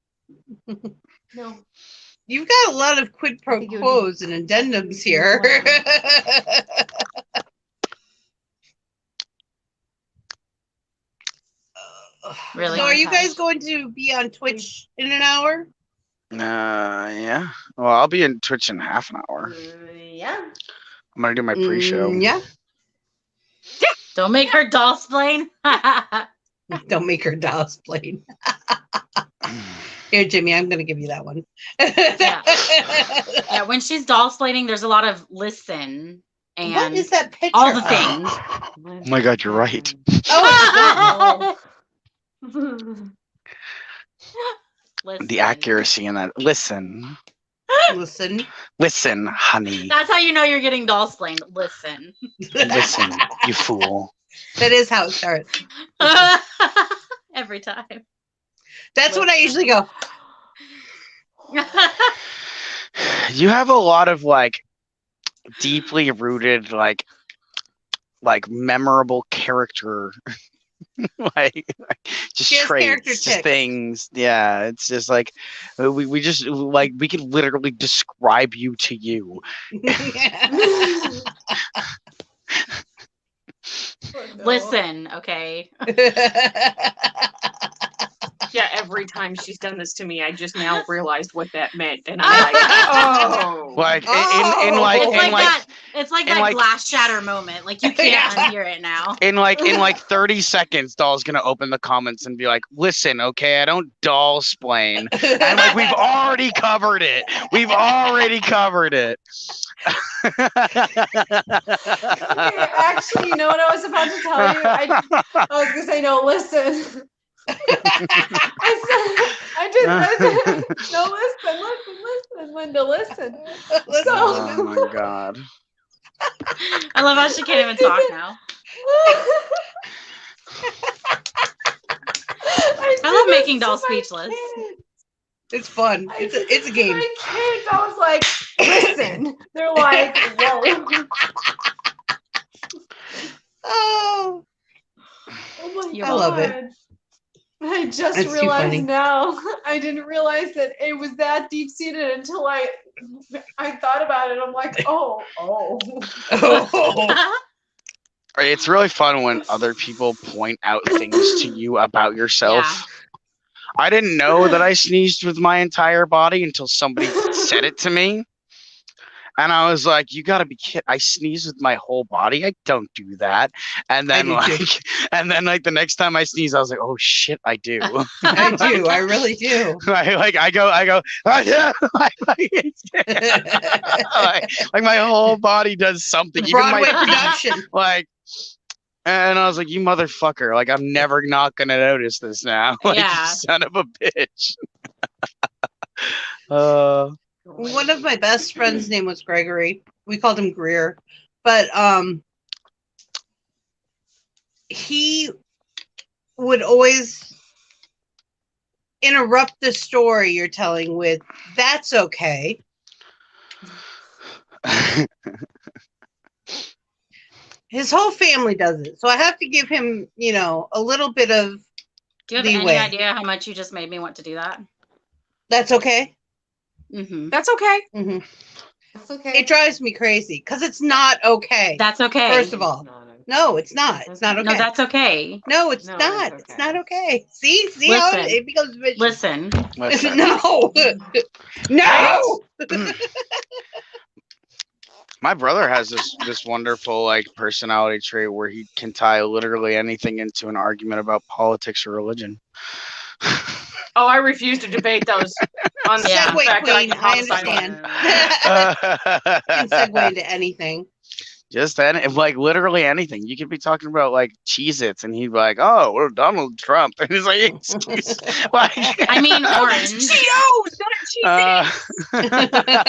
No. You've got a lot of quid pro think it would quos and addendums here. Really? So are you guys going to be on Twitch in an hour? Yeah. Well, I'll be in Twitch in half an hour. Yeah. I'm gonna do my pre-show. Yeah. Don't make her doll splain. Don't make her doll explain. Here, Jimmy, I'm going to give you that one. Yeah, when she's doll splaining, there's a lot of listen and What is that picture? all the of? things. Oh my god, you're right. Oh, Listen. The accuracy in that. Listen, listen. listen, honey. That's how you know you're getting doll splained. Listen. Listen, you fool. That is how it starts. Every time. That's what I usually go. You have a lot of deeply rooted memorable character just She has character traits, just tics. things. Yeah, it's just we just we could literally describe you to you. Listen, okay. Yeah, every time she's done this to me, I just now realized what that meant, and I'm like, oh, It's like in that like- glass shatter moment. Like you can't unhear it now. in 30 seconds, Doll's gonna open the comments and be like, "Listen, okay, I don't doll splain," and we've already covered it. We've already covered it. Actually, you know what I was about to tell you? I was gonna say no. Listen. I did. No, listen, Linda, listen. Oh my god. I love how she can't even talk now. I love making dolls speechless. It's fun. It's a game. My kids, I was like, listen. They're like, whoa. Oh, Oh my I love it. I just That's too realized funny. now. I didn't realize that it was that deep seated until I thought about it. I'm like, oh. It's really fun when other people point out things to you about yourself. Yeah. I didn't know that I sneezed with my entire body until somebody said it to me. And I was like, you gotta be kidding. I sneeze with my whole body. I don't do that. And then like the next time I sneeze, I was like, oh shit, I do. I do. I really do. I go, oh, yeah. like my whole body does something. Even Broadway my feet, production. like, and I was like, you motherfucker. Like, I'm never not going to notice this now. Like, Yeah. you son of a bitch. One of my best friends' name was Gregory. We called him Greer. But he would always interrupt the story you're telling with, that's okay. His whole family does it. So I have to give him, a little bit of Do you have leeway. any idea how much you just made me want to do that? That's okay. Mm-hmm. That's okay. Mm-hmm. That's okay. It drives me crazy because it's not okay. That's okay. First of all, no, it's not. It's not okay. No, that's okay. No, it's No, not. it's It's okay. not okay. See how Listen. it becomes vicious. Listen. Listen. No, no. My brother has this wonderful like personality trait where he can tie literally anything into an argument about politics or religion. Oh, I refuse to debate those. On the Yeah. Segue fact that queen. can I homicide understand. Uh, You can segue into anything. Just like literally anything. You could be talking about like Cheez-Its and he'd be like, oh, well, Donald Trump. And he's like, excuse like I mean, orange. Cheetos, not Cheez-Its.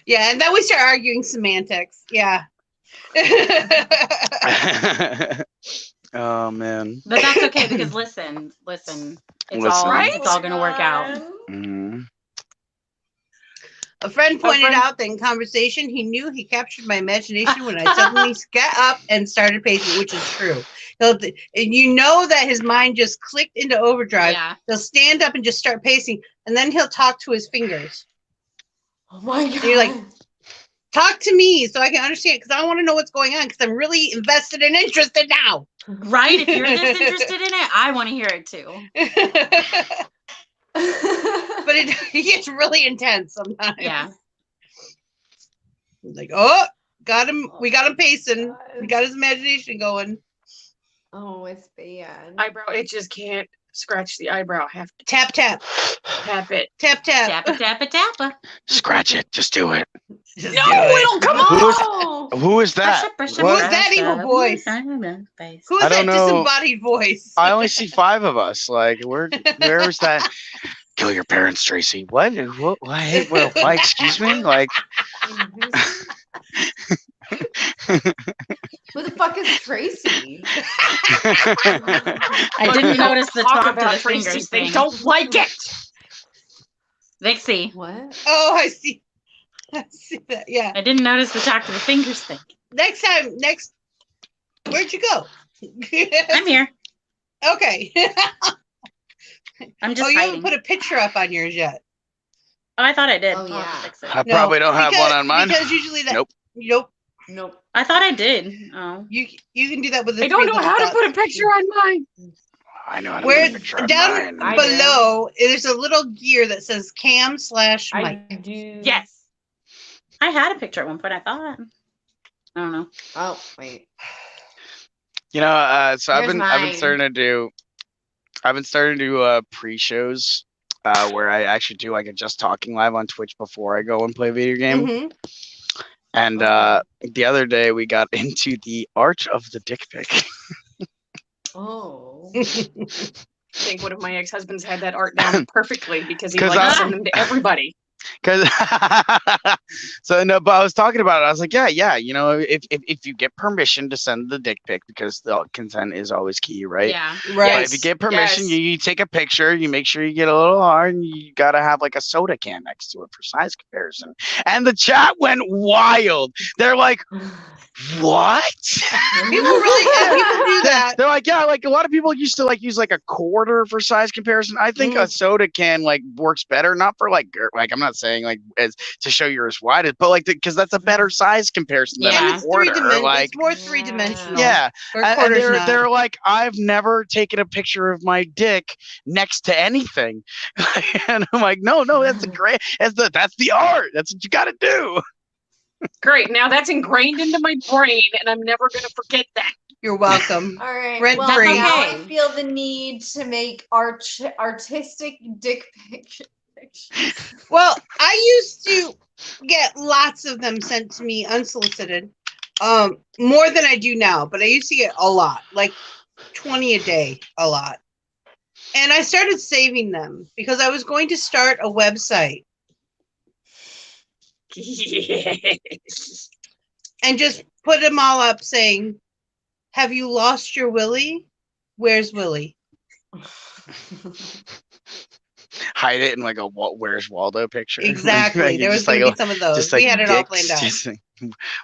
Yeah, and then we start arguing semantics. Yeah. Oh man. But that's okay because listen. It's Listen. all gonna work out. Mhm. A friend pointed out that in conversation, he knew he captured my imagination when I suddenly got up and started pacing, which is true. And you know that his mind just clicked into overdrive. Yeah. He'll stand up and just start pacing, and then he'll talk to his fingers. Oh my god. You're like, talk to me so I can understand, because I want to know what's going on, because I'm really invested and interested now. Right? If you're this interested in it, I want to hear it too. But it gets really intense sometimes. Yeah. Like, oh, got him. We got him pacing. We got his imagination going. Oh, it's bad. Eyebrow, it just can't scratch the eyebrow. Have to Tap, tap. tap it. Tap, tap. Tappa tappa tappa. Scratch it. Just do it. Just No, do it. it'll come on. Who is that? Pressure, What? Who's that evil voice? Who's I that don't know. disembodied voice? I only see 5 of us. Like, where is that? Kill your parents, Tracy. What? What? What? Excuse me? Like, Who the fuck is Tracy? I didn't notice the Talk talk to about the Tracy. fingers They thing. don't like it. Vixie. What? Oh, I see. I see that. Yeah. I didn't notice the talk to the fingers thing. Next time. Where'd you go? I'm here. Okay. I'm just You hiding. haven't put a picture up on yours yet. Oh, I thought I did. Oh, I'll yeah. fix it. I probably don't have one on mine. Because usually that. Nope. Nope. Nope. I thought I did. Oh. You can do that with the. I don't three know little how to dots. put a picture on mine. I know how to Where put a picture on down mine. below, there's a little gear that says cam/mic. I do. Yes. I had a picture at one point, I thought. I don't know. Oh, wait. You know, so I've Here's been mine. starting to do pre-shows where I actually do like a just talking live on Twitch before I go and play a video game. Mhm. And the other day we got into the art of the dick pic. Oh. I think one of my ex-husbands had that art down perfectly because he 'Cause liked I- to send them to everybody. Cause so no, but I was talking about it. I was like, yeah, you know, if you get permission to send the dick pic, because the consent is always key, right? Yeah. Right. But if you get permission, Yes. you take a picture, you make sure you get a little hard, and you gotta have like a soda can next to it for size comparison. And the chat went wild. They're like, what? People do that. They're like, yeah, like a lot of people used to like use like a quarter for size comparison. I think a soda can like works better, not for like I'm not not saying like as to show you're as wide as, but like because that's a better size comparison than Yeah. a And it's quarter. Like, it's more three-dimensional. yeah, Or and quarter's not. they're like, I've never taken a picture of my dick next to anything, and I'm like, no, that's that's the art. That's what you got to do. Great. Now that's ingrained into my brain, and I'm never going to forget that. You're welcome. All right. Rent well, free. now Okay. I feel the need to make artistic dick pictures. Well, I used to get lots of them sent to me unsolicited. More than I do now, but I used to get a lot, like 20 a day, a lot. And I started saving them because I was going to start a website and just put them all up saying, have you lost your Willie? Where's Willie? Hide it in like a Where's Waldo picture. Exactly. Like, There was just going to like be some of those. just like We had it all dicks, planned out. just like,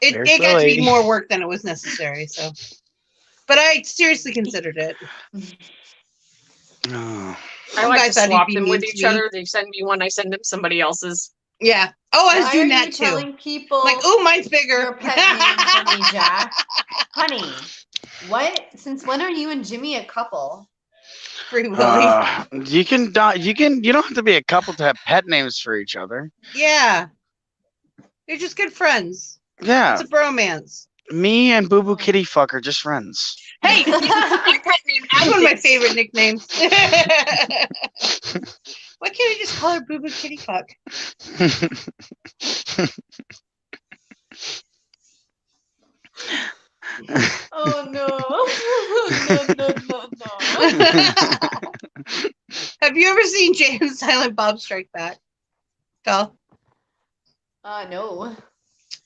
It Where's got to be Willie? more work than it was necessary. So, but I seriously considered it. oh. I Some like guy to thought he'd swap be them mean with to each me. other. They send me one, I send them somebody else's. Yeah. Oh, I was Why doing are that you too. telling people Like, oh, mine's bigger. your pet name for me, Jack? Honey, what? Since when are you and Jimmy a couple? Free Willy. You don't have to be a couple to have pet names for each other. Yeah. They're just good friends. Yeah, It's a bromance. me and Boo Boo Kitty Fuck are just friends. Hey, you can put my pet name That's out one of my this. favorite nicknames. Why can't I just call her Boo Boo Kitty Fuck? Oh no. No. Have you ever seen Jay and Silent Bob Strike Back? Call. No.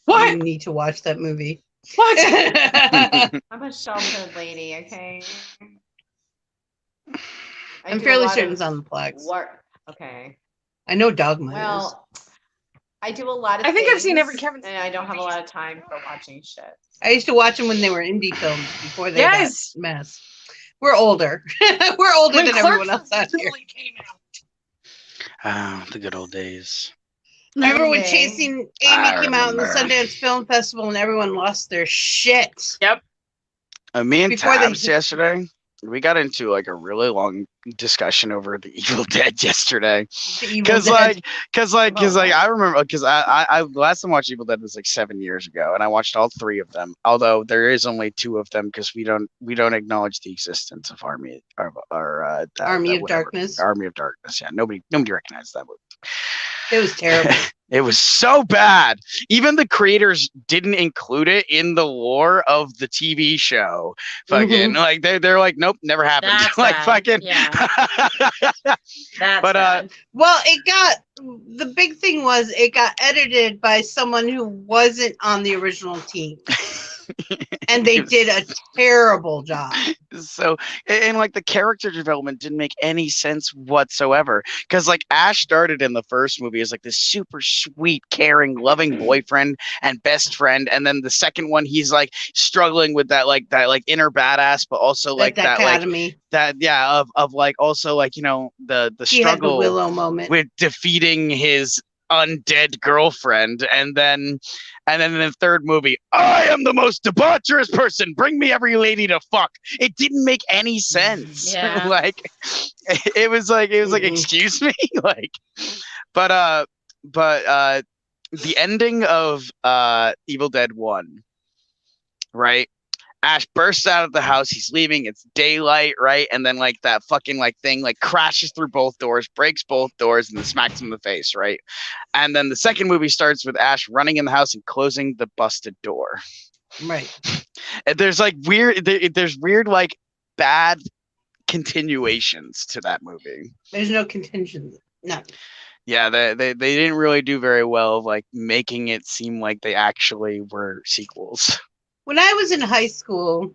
What? You need to watch that movie. What? I'm a sheltered lady, okay? I'm fairly certain it's on the Plex. Work. Okay. I know Dogma is. Well, I do a lot of I think I've seen things, every Kevin and I don't have a lot of time for watching shit. I used to watch them when they were indie films before they Yes. got mess. We're older. We're older When than Clerks everyone else out here. originally came out. Oh, the good old days. I remember when Okay. Chasing Amy I came out in the remember. Sundance Film Festival and everyone lost their shit. Me and Before they- Tabs yesterday, we got into like a really long discussion over the Evil Dead yesterday. The Evil Because Dead. I remember because I last time I watched Evil Dead was like 7 years ago, and I watched all 3 of them. Although there is only 2 of them because we don't acknowledge the existence of Army of Darkness. Army of Darkness. Yeah, nobody recognized that movie. It was terrible. It was so bad. Even the creators didn't include it in the lore of the TV show. Fucking like they're like, nope, never happened. That's like bad. fucking. Yeah. That's But, bad. Well, the big thing was it got edited by someone who wasn't on the original team. And they did a terrible job. So and like the character development didn't make any sense whatsoever because like Ash started in the first movie as like this super sweet, caring, loving boyfriend and best friend, and then the second one he's like struggling with that inner badass, but also like that dichotomy. of like also like, you know, the He had the struggle Willow moment. with defeating his undead girlfriend, and then in the third movie, I am the most debaucherous person, bring me every lady to fuck. It didn't make any sense. Yeah. Like it was like excuse me. Like but the ending of Evil Dead 1, right? Ash bursts out of the house. He's leaving. It's daylight, right? And then like that fucking like thing like crashes through both doors, breaks both doors, and then smacks him in the face, right? And then the second movie starts with Ash running in the house and closing the busted door. Right. And there's like there's weird like bad continuations to that movie. There's no contingent. No. Yeah, they didn't really do very well of like making it seem like they actually were sequels. When I was in high school,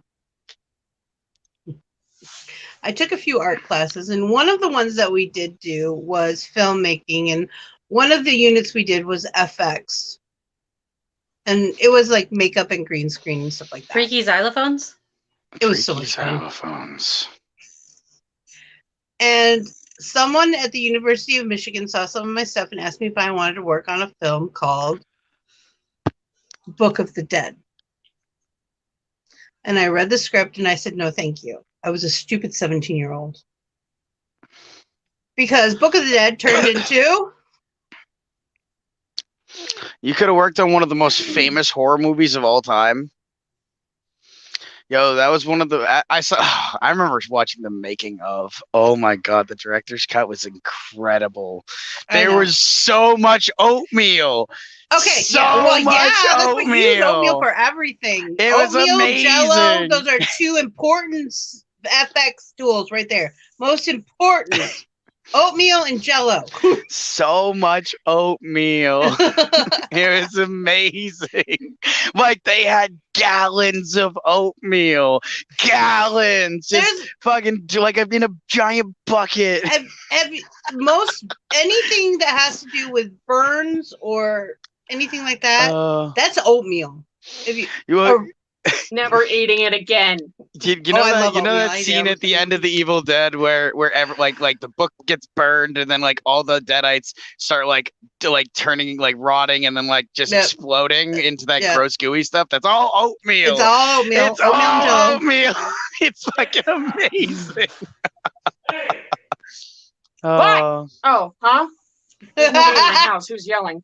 I took a few art classes, and one of the ones that we did do was filmmaking, and one of the units we did was FX. And it was like makeup and green screen and stuff like that. Freaky xylophones? It was so much fun. Xylophones. And someone at the University of Michigan saw some of my stuff and asked me if I wanted to work on a film called Book of the Dead. And I read the script and I said, no, thank you. I was a stupid 17-year-old. Because Book of the Dead turned into... You could have worked on one of the most famous horror movies of all time. Yo, that was one of the I saw. I remember watching the making of. Oh my god, the director's cut was incredible. There was so much oatmeal. Okay, so much oatmeal. That's what you use oatmeal for everything. It was amazing. Jell-O, those are two important FX tools right there. Most important. Oatmeal and Jell-O. So much oatmeal. It was amazing. Like they had gallons of oatmeal. Gallons. Just fucking like in a giant bucket. Most anything that has to do with burns or anything like that, that's oatmeal. Never eating it again. You know that scene at the end of the Evil Dead where like the book gets burned and then like all the deadites start like turning like rotting and then like just exploding into that gross gooey stuff. That's all oatmeal. It's all oatmeal. It's all oatmeal. It's fucking amazing. What? Oh, huh? There's nobody in my house. Who's yelling?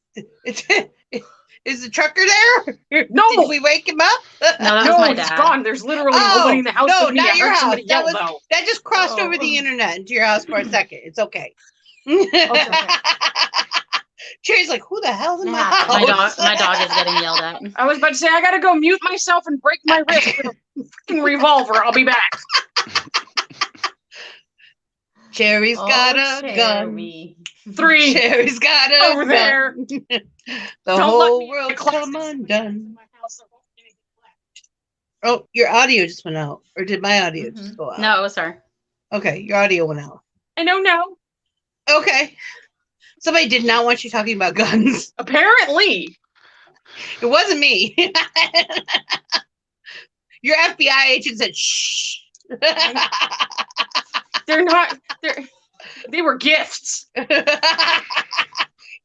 Is the trucker there? No. Did we wake him up? No, that was my He's dad. gone. There's literally nobody in the house. No, with me. not I your heard house. somebody yell, though. That just crossed over the internet into your house for a second. It's okay. Okay. Cherry's like, who the hell's in my house? My dog is getting yelled at. I was about to say, I gotta go mute myself and break my wrist with a fucking revolver. I'll be back. Cherry's got a gun. 3. Cherry's got a over gun. there. The Don't whole world's come undone. Oh, your audio just went out. Or did my audio just go out? No, it was her. Okay, your audio went out. I don't know. Okay. Somebody did not want you talking about guns. Apparently. It wasn't me. Your FBI agent said, shh. They were gifts.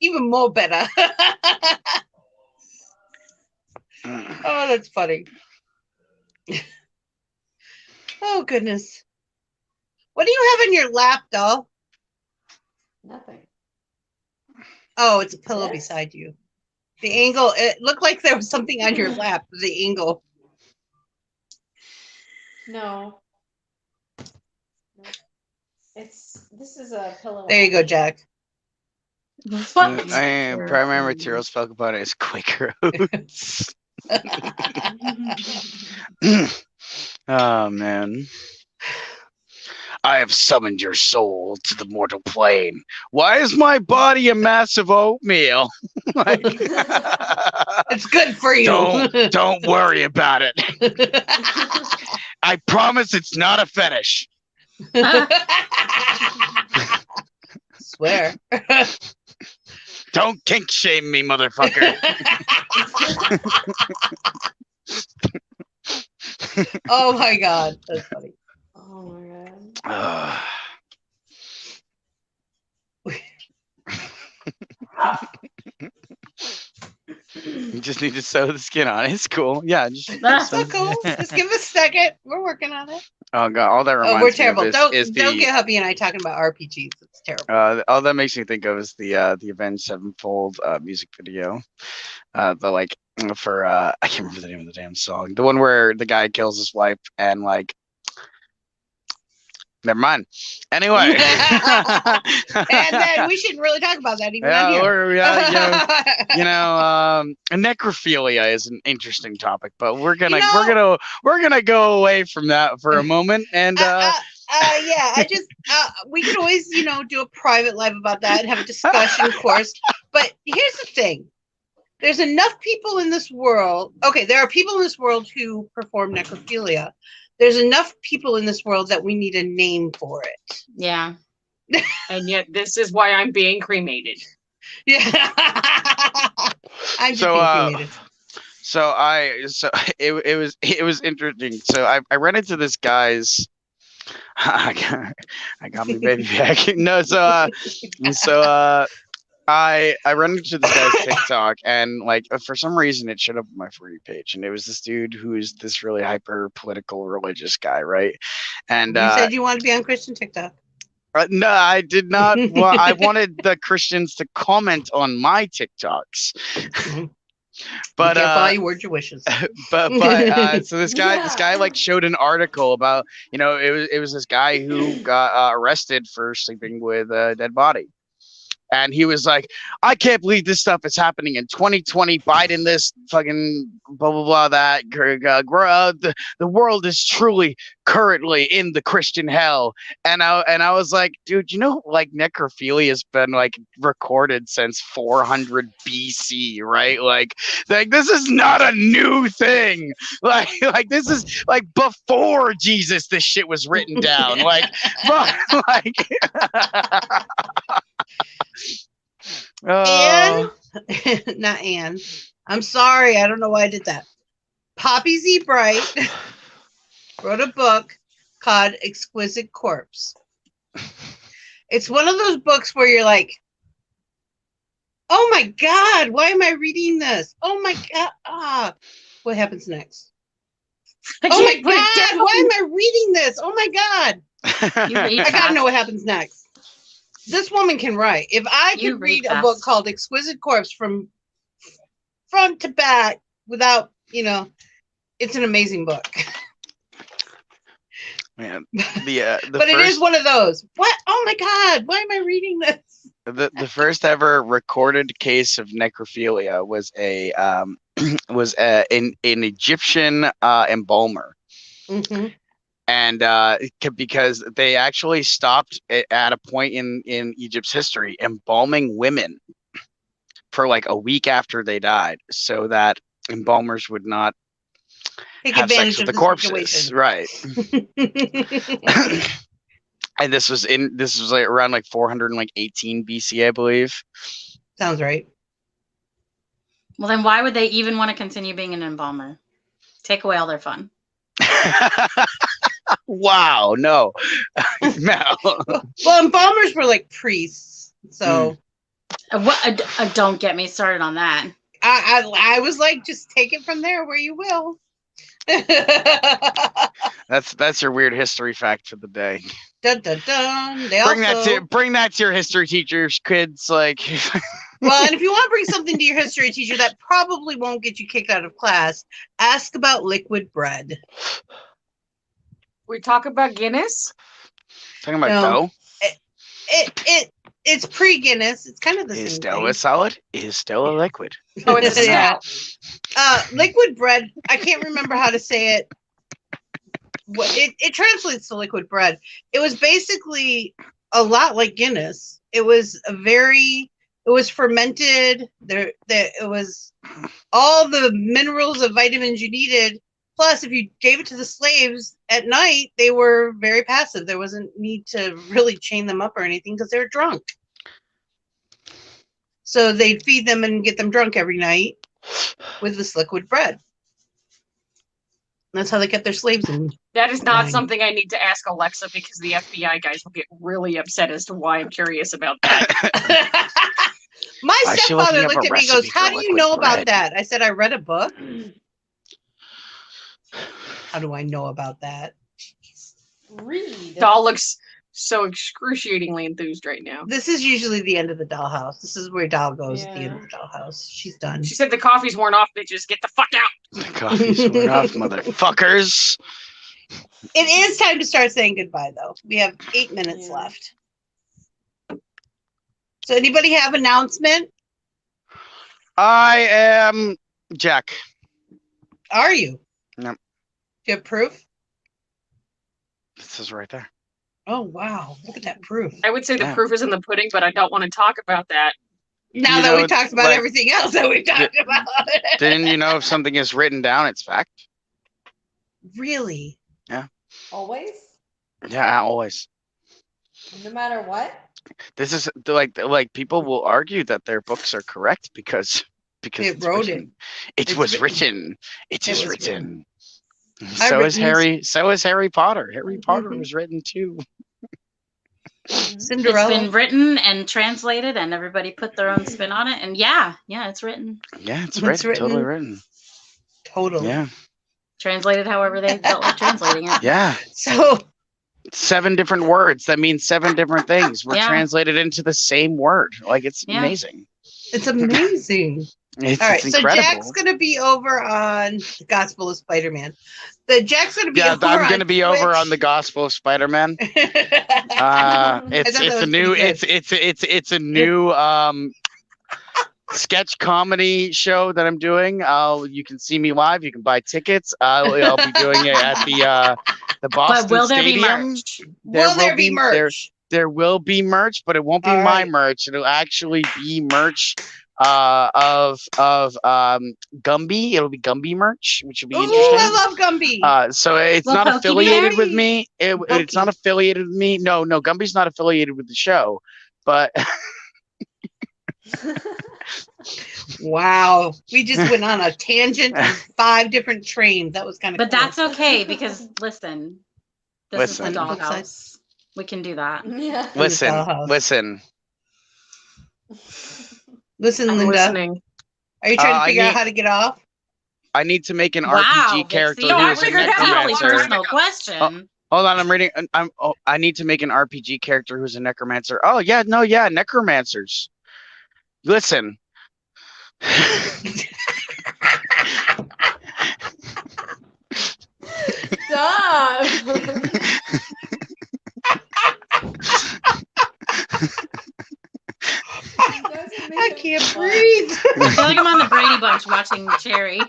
Even more better. Oh, that's funny. Oh, goodness. What do you have in your lap, doll? Nothing. Oh, it's a pillow beside you. The angle, it looked like there was something on your lap, the angle. No. This is a pillow. There you go, Jack. Primary material spoke about it as Quaker Oats. Oh man. I have summoned your soul to the mortal plane. Why is my body a massive oatmeal? Like, it's good for you. Don't worry about it. I promise it's not a fetish. Swear. Don't kink shame me, motherfucker. Oh my god, that's funny. Oh my god. You just need to sew the skin on. It's cool. Yeah, that's so cool. Just give us a second. We're working on it. Oh god, all that reminds we're terrible. me of Don't is get hubby and I talking about RPGs. It's terrible. All that makes me think of is the Avenged Sevenfold music video. The like for I can't remember the name of the damn song. The one where the guy kills his wife and like never mind. Anyway. And then we shouldn't really talk about that even on here. Necrophilia is an interesting topic, but we're gonna go away from that for a moment. And I just we could always do a private live about that and have a discussion, of course. But here's the thing: there's enough people in this world. Okay, there are people in this world who perform necrophilia. There's enough people in this world that we need a name for it. Yeah. And yet this is why I'm being cremated. Yeah. I'm just being cremated. So it was interesting. So I ran into this guy's I got me baby back. No, I run into this guy's TikTok, and like for some reason it showed up on my For You page, and it was this dude who's this really hyper political religious guy, right? And You said you wanted to be on Christian TikTok. no, I did not. Well, I wanted the Christians to comment on my TikToks. But Be careful how you word your wishes. but so this guy like showed an article about, you know, it was this guy who got arrested for sleeping with a dead body. And he was like, I can't believe this stuff is happening in 2020. Biden, this fucking blah, blah, blah, that. The world is truly currently in the Christian hell. And I was like, dude, you know, like necrophilia has been like recorded since 400 BC, right? Like this is not a new thing. Like this is like before Jesus, this shit was written down. Like, Anne, not Anne. I'm sorry. I don't know why I did that. Poppy Z. Bright wrote a book called Exquisite Corpse. It's one of those books where you're like, oh my God, why am I reading this? Oh my God. What happens next? Oh my God, why am I reading this? Oh my God. I gotta know what happens next. This woman can write. If I could read a book called Exquisite Corpse from front to back without, you know, it's an amazing book. Man, but it is one of those. What? Oh my God! Why am I reading this? The first ever recorded case of necrophilia was an Egyptian embalmer. Mm-hmm. And because they actually stopped at a point in Egypt's history embalming women for like a week after they died, so that embalmers would not have sex with the corpses, right? And this was like around like 418 BC, I believe. Sounds right. Well, then why would they even want to continue being an embalmer? Take away all their fun. Wow, no. No. Well, embalmers were like priests, so don't get me started on that. I was like, just take it from there where you will. That's your weird history fact for the day. Dun, dun, dun. Bring that to your history teachers, kids. Like, well, and if you want to bring something to your history teacher that probably won't get you kicked out of class, ask about liquid bread. We talk about Guinness. Talking about dough. It's pre-Guinness. It's kind of the same thing. Is dough thing. a solid? Is dough a liquid? Oh, it's a yeah. Liquid bread. I can't remember how to say it. It translates to liquid bread. It was basically a lot like Guinness. It was fermented. It was all the minerals and vitamins you needed. Plus, if you gave it to the slaves at night, they were very passive. There wasn't need to really chain them up or anything because they were drunk. So they'd feed them and get them drunk every night with this liquid bread. That's how they kept their slaves in. That is not something I need to ask Alexa because the FBI guys will get really upset as to why I'm curious about that. My stepfather looked at me and goes, how do you know about that? I said, I read a book. How do I know about that? Jeez. Read. Doll looks so excruciatingly enthused right now. This is usually the end of the dollhouse. This is where Doll goes at the end of the dollhouse. She's done. She said the coffee's worn off, bitches. Get the fuck out. The coffee's worn off, motherfuckers. It is time to start saying goodbye, though. We have 8 minutes left. So anybody have an announcement? I am Jack. Are you? Yep. Do you have proof? This is right there. Oh, wow. Look at that proof. I would say the proof is in the pudding, but I don't want to talk about that. Now that we talked about everything else that we talked about. Didn't you know if something is written down, it's fact? Really? Yeah. Always? Yeah, always. No matter what? This is like people will argue that their books are correct because it wrote written. It was written. It is written. So is written- Harry. So is Harry Potter. Harry Potter Mhm. was written too. It's Cinderella. been written and translated, and everybody put their own spin on it. And yeah, it's written, Yeah, it's It's written. Totally written. written. Totally. Yeah. translated however they felt like translating it. Yeah. So 7 different words that mean 7 different things were Yeah. translated into the same word. Like it's Yeah. amazing. it's amazing. It's, All right, it's so incredible. Jack's gonna be over on the Gospel of Spider-Man. The Jack's gonna be Yeah, over I'm on gonna be over on the Twitch. Gospel of Spider-Man. I It's thought that it's a was new pretty good. it's a new sketch comedy show that I'm doing. You can see me live. You can buy tickets. I'll be doing it at the Boston But will there be Stadium. merch? Will there be merch? There will be merch, but it won't be All my right. merch. It'll actually be merch of Gumby. It'll be Gumby merch, which will be Ooh, interesting. I love Gumby. So it's Will not Pokey be affiliated there? with me. It's not Pokey. affiliated with me. No, Gumby's not affiliated with the show. But Wow, we just went on a tangent on 5 different trains. That was kind of But cool. that's okay because listen, this is the Listen. dollhouse. We can do that. Yeah. listen, dollhouse. listen. Listen, I'm Linda, listening. are you trying to I figure out need- how to get off? I need to make an Wow, RPG Vixie, character No, I who's a figured it out. Really necromancer. personal question. Hold on, I'm reading. I need to make an RPG character who's a necromancer. Oh yeah, no, yeah, necromancers. Listen. Stop. I can't breathe. I feel like I'm on the Brady Bunch watching Cherry.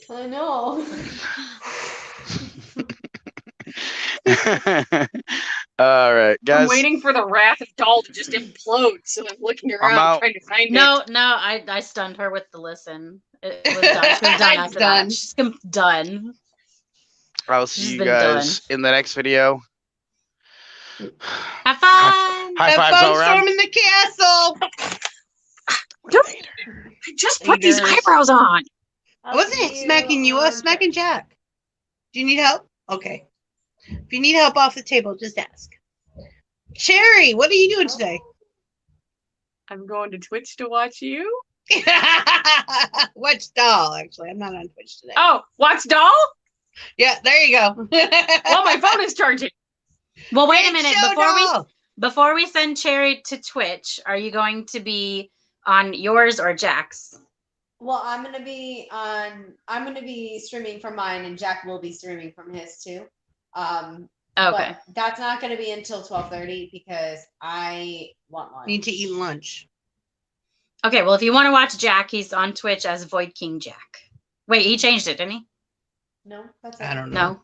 I know. All right, I'm guys. waiting for the wrath of Doll to just implode, so I'm looking around out. trying to find it. No, I stunned her with the listen. It was done. She was done It's after done. that. She's done. I'll She's see you been guys in the next video. Have fun. High Have fives all fun around. storming the castle. I just put these Haters. eyebrows on. I wasn't smacking you. I was smacking Jack. Do you need help? Okay. If you need help off the table, just ask. Cherry, what are you doing today? I'm going to Twitch to watch you. Watch Doll, actually. I'm not on Twitch today. Oh, watch Doll? Yeah, there you go. Well, my phone is charging. Well, wait a Great minute. show, Before Doll. we send Cherry to Twitch, are you going to be on yours or Jack's? Well, I'm gonna be streaming from mine, and Jack will be streaming from his too. Okay. But that's not gonna be until 12:30 because I want lunch. Need to eat lunch. Okay. Well, if you want to watch Jack, he's on Twitch as Void King Jack. Wait, he changed it, didn't he? No, that's I don't know.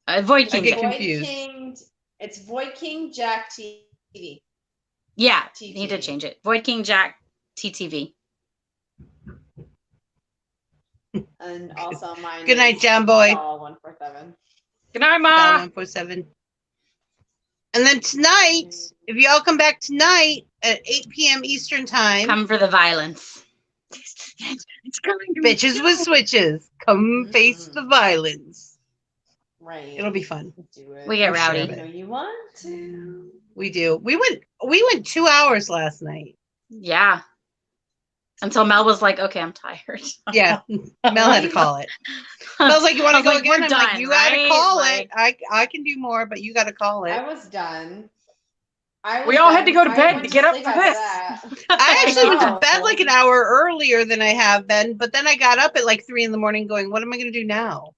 No. Void King. get Jack. confused. It's Void King Jack TV. Yeah, TTV. he did change it. Void King Jack TTV. And also mine. Good night, is John Boy. Doll 147. Good night, Doll Ma. 147. And then tonight, if y'all come back tonight at 8 p.m. Eastern time, Come for the violence. It's coming to bitches with switches, come face the violence. Right. It'll be fun. Do it. We get I'm sure rowdy. of You it. know you want to. We do. We went 2 hours last night. Yeah. Until Mel was like, okay, I'm tired. Yeah, Mel had to call it. Mel's like, you want I to was go like, again? we're I'm like, done, you gotta right? call Like- it. I can do more, but you gotta call it. I was done. We all had to go to I bed went to get up sleep for after this. that. I actually went to Oh. bed like an hour earlier than I have been, but then I got up at like 3 a.m. going, what am I gonna do now?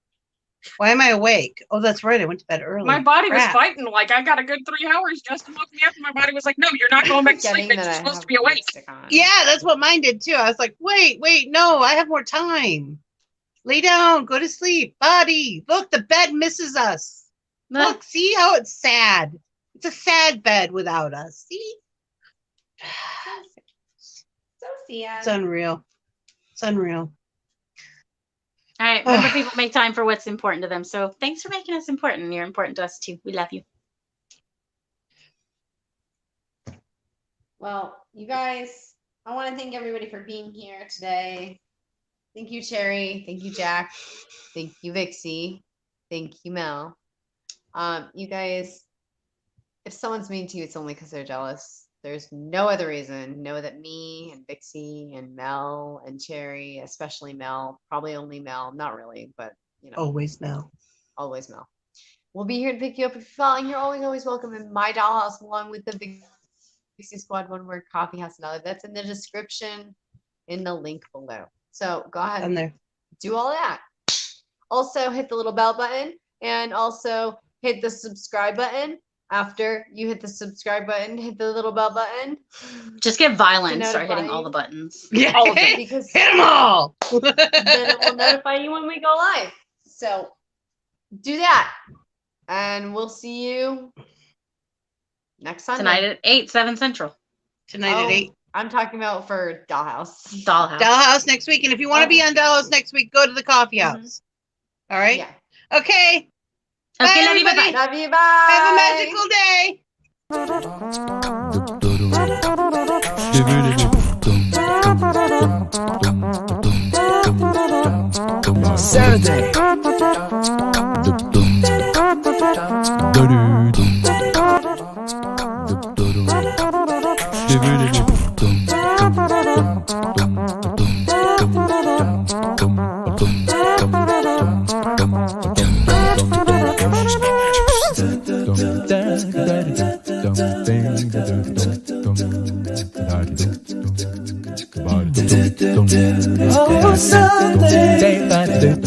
Why am I awake? Oh, that's right. I went to bed early. My body was Crap. fighting like I got a good 3 hours. Justin woke me up and my body was like, no, you're not going back to sleep. Forgetting Bitch. that You're I supposed have to be awake. lipstick on. Yeah, that's what mine did too. I was like, wait, no, I have more time. Lay down, go to sleep. Body, look, the bed misses us. Look, see how it's sad. It's a sad bed without us. See? Sophia. It's unreal. It's unreal. All right. Remember, people make time for what's important to them. So thanks for making us important. You're important to us too. We love you. Well, you guys, I want to thank everybody for being here today. Thank you, Cherry. Thank you, Jack. Thank you, Vixie. Thank you, Mel. You guys, if someone's mean to you, it's only because they're jealous. There's no other reason. Know that me and Vixie and Mel and Cherry, especially Mel, probably only Mel, not really, but you know, Always Mel. always Mel. We'll be here to pick you up if you fall, and you're always welcome in my dollhouse along with the Vixie Squad One Word Coffee House and other. That's in the description in the link below. So go ahead And there. do all that. Also hit the little bell button and also hit the subscribe button. After you hit the subscribe button, hit the little bell button. Just get violent. To Start hitting notify all the you. buttons. Yeah. All of it, because Hit them all. then it will notify you when we go live. So do that. And we'll see you next Sunday. Tonight at 8, 7 Central. Tonight at 8. I'm talking about for Dollhouse. Dollhouse. Dollhouse next week. And if you want to be on Dollhouse next week, go to the coffee house. All right? Yeah. Okay. Okay, Bye, love you. everybody. Bye-bye. Love you. Bye. Have a magical day. Saturday. Oh, Sunday.